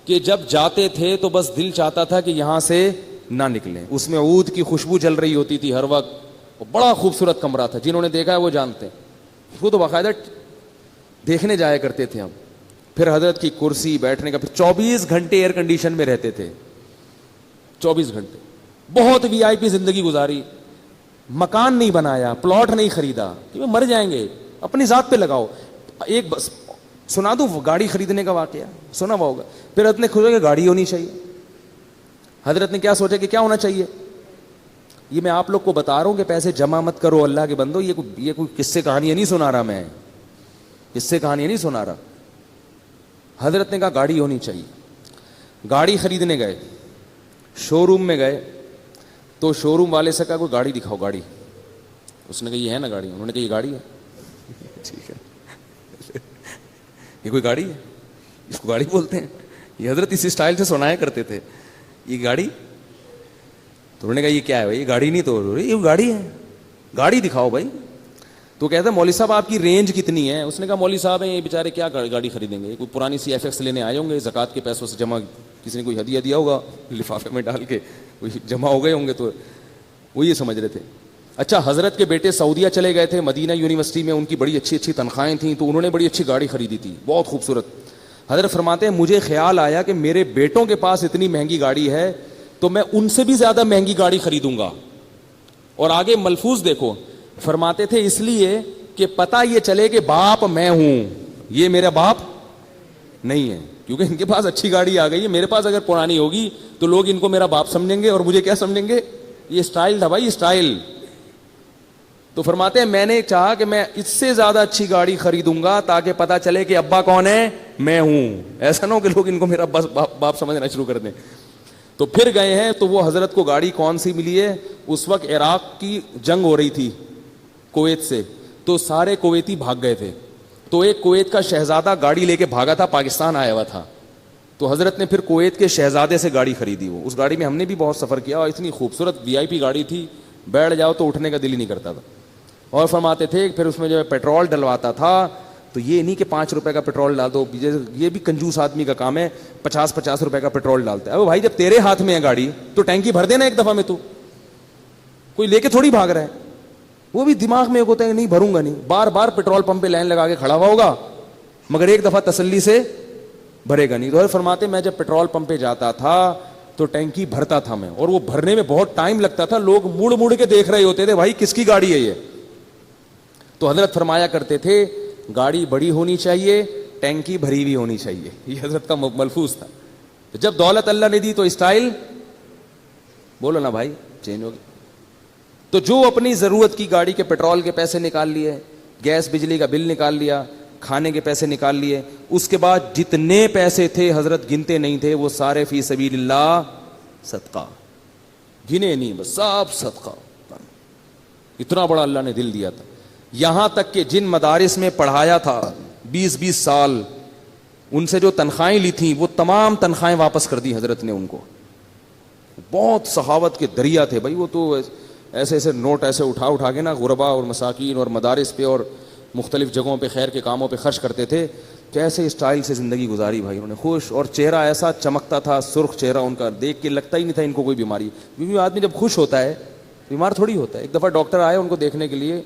کہ جب جاتے تھے تو بس دل چاہتا تھا کہ یہاں سے نہ نکلیں. اس میں عود کی خوشبو چل رہی ہوتی تھی ہر وقت. بڑا خوبصورت کمرہ تھا، جنہوں نے دیکھا ہے وہ جانتے ہیں. وہ تو باقاعدہ دیکھنے جایا کرتے تھے ہم. پھر حضرت کی کرسی بیٹھنے کا، پھر 24 گھنٹے ایئر کنڈیشن میں رہتے تھے، 24 گھنٹے. بہت وی آئی پی زندگی گزاری. مکان نہیں بنایا، پلاٹ نہیں خریدا، کہ مر جائیں گے، اپنی ذات پہ لگاؤ. ایک بس سنا دوں گاڑی خریدنے کا واقعہ، سنا ہوا ہوگا. پھر حضرت نے کھوجا کہ گاڑی ہونی چاہیے. حضرت نے کیا سوچا کہ کیا ہونا چاہیے؟ یہ میں آپ لوگ کو بتا رہا ہوں کہ پیسے جمع مت کرو اللہ کے بندو. یہ کوئی قصے کہانیاں نہیں سنا رہا, میں قصے کہانیاں نہیں سنا رہا. حضرت نے کہا گاڑی ہونی چاہیے. گاڑی خریدنے گئے, شو روم میں گئے, تو شو روم والے سے کہا کوئی گاڑی دکھاؤ گاڑی. اس نے کہا یہ ہے نا گاڑی. انہوں نے کہا یہ گاڑی ہے. ٹھیک ہے, یہ کوئی گاڑی ہے, اس کو گاڑی بولتے ہیں. یہ حضرت اسی اسٹائل سے سنایا کرتے تھے, یہ گاڑی. تو انہوں نے کہا یہ کیا ہے بھائی, یہ گاڑی نہیں. تو یہ گاڑی ہے, گاڑی دکھاؤ بھائی. تو کہتا ہے مولوی صاحب آپ کی رینج کتنی ہے. اس نے کہا مولوی صاحب ہیں یہ بیچارے کیا گاڑی خریدیں گے, کوئی پرانی سی ایف ایکس لینے آئے ہوں گے, زکوٰۃ کے پیسوں سے جمع, کسی نے کوئی ہدیہ دیا ہوگا لفافے میں ڈال کے, کوئی جمع ہو گئے ہوں گے, تو وہ یہ سمجھ رہے تھے. اچھا, حضرت کے بیٹے سعودیہ چلے گئے تھے, مدینہ یونیورسٹی میں ان کی بڑی اچھی اچھی تنخواہیں تھیں, تو انہوں نے بڑی اچھی گاڑی خریدی تھی, بہت خوبصورت. حضرت فرماتے ہیں مجھے خیال آیا کہ میرے بیٹوں کے پاس اتنی مہنگی گاڑی ہے تو میں ان سے بھی زیادہ مہنگی گاڑی خریدوں گا. اور آگے ملفوظ دیکھو, فرماتے تھے اس لیے کہ پتہ یہ چلے کہ باپ میں ہوں, یہ میرا باپ نہیں ہے, کیونکہ ان کے پاس اچھی گاڑی آ گئی ہے. میرے پاس اگر پرانی ہوگی تو لوگ ان کو میرا باپ سمجھیں گے, اور مجھے کیا سمجھیں گے, یہ اسٹائل تھا بھائی, اسٹائل. تو فرماتے ہیں میں نے چاہا کہ میں اس سے زیادہ اچھی گاڑی خریدوں گا تاکہ پتہ چلے کہ ابا کون ہے, میں ہوں. ایسا نہ ہو کہ لوگ ان کو میرا باپ سمجھنا شروع کر دیں. تو پھر گئے ہیں, تو وہ حضرت کو گاڑی کون سی ملی ہے, اس وقت عراق کی جنگ ہو رہی تھی کویت سے, تو سارے کویتی بھاگ گئے تھے. تو ایک کویت کا شہزادہ گاڑی لے کے بھاگا تھا, پاکستان آیا ہوا تھا. تو حضرت نے پھر کویت کے شہزادے سے گاڑی خریدی. وہ اس گاڑی میں ہم نے بھی بہت سفر کیا, اور اتنی خوبصورت وی آئی پی گاڑی تھی, بیٹھ جاؤ تو اٹھنے کا دل ہی نہیں کرتا تھا. اور فرماتے تھے پھر اس میں جو پیٹرول ڈلواتا تھا, تو یہ نہیں کہ 5 روپے کا پیٹرول ڈال دو, یہ بھی کنجوس آدمی کا کام ہے, 50 روپے کا پیٹرول ڈالتا ہے. اب بھائی جب تیرے ہاتھ میں ہے گاڑی تو ٹینکی بھر دینا ایک دفعہ میں, تو کوئی لے کے تھوڑی بھاگ رہا ہے. وہ بھی دماغ میں ایک ہوتا ہے نہیں بھروں گا نہیں, بار بار پیٹرول پمپ پہ لائن لگا کے کھڑا ہوا ہوگا, مگر ایک دفعہ تسلی سے بھرے گا نہیں. تو فرماتے میں جب پیٹرول پمپ پہ جاتا تھا تو ٹینکی بھرتا تھا میں, اور وہ بھرنے میں بہت ٹائم لگتا تھا, لوگ مڑ مڑ کے دیکھ رہے ہوتے تھے بھائی کس کی گاڑی ہے یہ. تو حضرت فرمایا کرتے تھے گاڑی بڑی ہونی چاہیے, ٹینکی بھری ہوئی ہونی چاہیے, یہ حضرت کا ملفوظ تھا. جب دولت اللہ نے دی تو اسٹائل بولو نا بھائی چینج ہو گئی. تو جو اپنی ضرورت کی گاڑی کے پیٹرول کے پیسے نکال لیے, گیس بجلی کا بل نکال لیا, کھانے کے پیسے نکال لیے, اس کے بعد جتنے پیسے تھے حضرت گنتے نہیں تھے, وہ سارے فی سبیل اللہ صدقہ, گنے نہیں بس سب صدقہ. اتنا بڑا اللہ نے دل دیا تھا. یہاں تک کہ جن مدارس میں پڑھایا تھا 20 سال, ان سے جو تنخواہیں لی تھیں وہ تمام تنخواہیں واپس کر دی حضرت نے ان کو. بہت سخاوت کے دریا تھے بھائی وہ, تو ایسے ایسے نوٹ ایسے اٹھا کے نا غربا اور مساکین اور مدارس پہ اور مختلف جگہوں پہ خیر کے کاموں پہ خرچ کرتے تھے. کیسے اسٹائل سے زندگی گزاری بھائی انہوں نے, خوش, اور چہرہ ایسا چمکتا تھا, سرخ چہرہ ان کا, دیکھ کے لگتا ہی نہیں تھا ان کو کوئی بیماری. کیونکہ آدمی جب خوش ہوتا ہے بیمار تھوڑی ہوتا ہے. ایک دفعہ ڈاکٹر آئے ان کو دیکھنے کے لیے,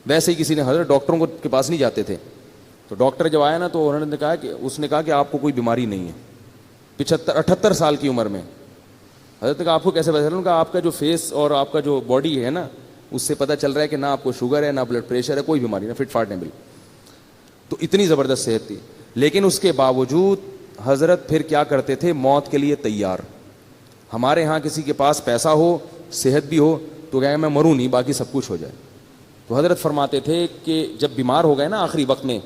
ویسے ہی کسی نے, حضرت ڈاکٹروں کے پاس نہیں جاتے تھے, تو ڈاکٹر جب آیا نا تو انہوں نے کہا کہ اس نے کہا کہ آپ کو کوئی بیماری نہیں ہے, 78 سال کی عمر میں. حضرت نے کہا آپ کو کیسے پتا چلا؟ انہوں نے کہا آپ کا جو فیس اور آپ کا جو باڈی ہے نا اس سے پتہ چل رہا ہے کہ نہ آپ کو شوگر ہے, نہ بلڈ پریشر ہے, کوئی بیماری نہ, فٹ فاٹ نہیں. تو اتنی زبردست صحت تھی. لیکن اس کے باوجود حضرت پھر کیا کرتے تھے, موت کے لیے تیار. ہمارے ہاں کسی کے پاس پیسہ ہو, صحت بھی ہو, تو کہے میں مروں نہیں باقی سب کچھ ہو جائے. تو حضرت فرماتے تھے کہ جب بیمار ہو گئے نا آخری وقت میں,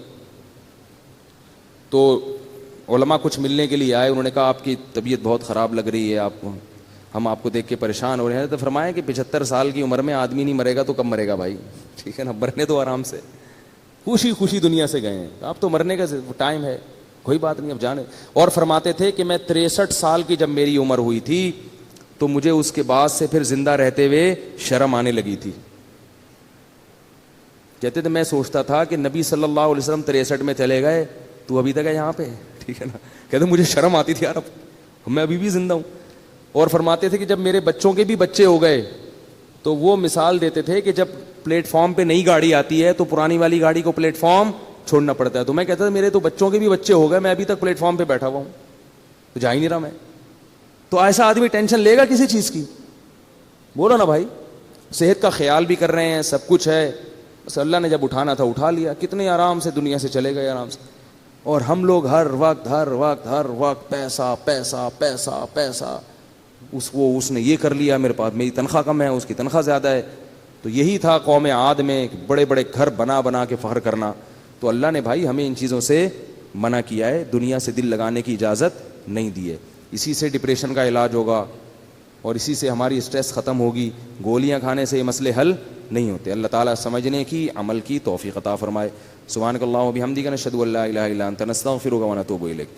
تو علماء کچھ ملنے کے لیے آئے, انہوں نے کہا آپ کی طبیعت بہت خراب لگ رہی ہے, ہم آپ کو دیکھ کے پریشان ہو رہے ہیں. تو فرمایا کہ 75 سال کی عمر میں آدمی نہیں مرے گا تو کب مرے گا بھائی, ٹھیک ہے نا, مرنے تو آرام سے, خوشی خوشی دنیا سے گئے ہیں, اب تو مرنے کا ٹائم ہے, کوئی بات نہیں اب جانے. اور فرماتے تھے کہ میں 63 سال کی جب میری عمر ہوئی تھی تو مجھے اس کے بعد سے پھر زندہ رہتے ہوئے شرم آنے لگی تھی. کہتے تھے میں سوچتا تھا کہ نبی صلی اللہ علیہ وسلم 63 میں چلے گئے, تو ابھی تک ہے یہاں پہ, ٹھیک ہے نا. کہتے مجھے شرم آتی تھی یار, اب میں ابھی بھی زندہ ہوں. اور فرماتے تھے کہ جب میرے بچوں کے بھی بچے ہو گئے تو وہ مثال دیتے تھے کہ جب پلیٹ فارم پہ نئی گاڑی آتی ہے تو پرانی والی گاڑی کو پلیٹ فارم چھوڑنا پڑتا ہے. تو میں کہتا تھا میرے تو بچوں کے بھی بچے ہو گئے, میں ابھی تک پلیٹ فارم پہ بیٹھا ہوا ہوں, تو جا ہی نہیں رہا میں. تو ایسا آدمی ٹینشن لے گا کسی چیز کی؟ بولو نا بھائی, صحت کا خیال بھی کر رہے ہیں, سب کچھ ہے, بس اللہ نے جب اٹھانا تھا اٹھا لیا, کتنے آرام سے دنیا سے چلے گئے آرام سے. اور ہم لوگ ہر وقت پیسہ پیسہ پیسہ پیسہ, اس نے یہ کر لیا, میرے پاس میری تنخواہ کم ہے, اس کی تنخواہ زیادہ ہے. تو یہی تھا قوم عاد میں بڑے بڑے گھر بنا بنا کے فخر کرنا. تو اللہ نے بھائی ہمیں ان چیزوں سے منع کیا ہے, دنیا سے دل لگانے کی اجازت نہیں دی ہے. اسی سے ڈپریشن کا علاج ہوگا اور اسی سے ہماری اسٹریس ختم ہوگی. گولیاں کھانے سے یہ مسئلے حل نہیں ہوتے. اللہ تعالیٰ سمجھنے کی, عمل کی توفیق عطا فرمائے. سبحانک اللہم و بحمدک نشہد ان لا الہ الا انت نستغفرک و نتوب الیک.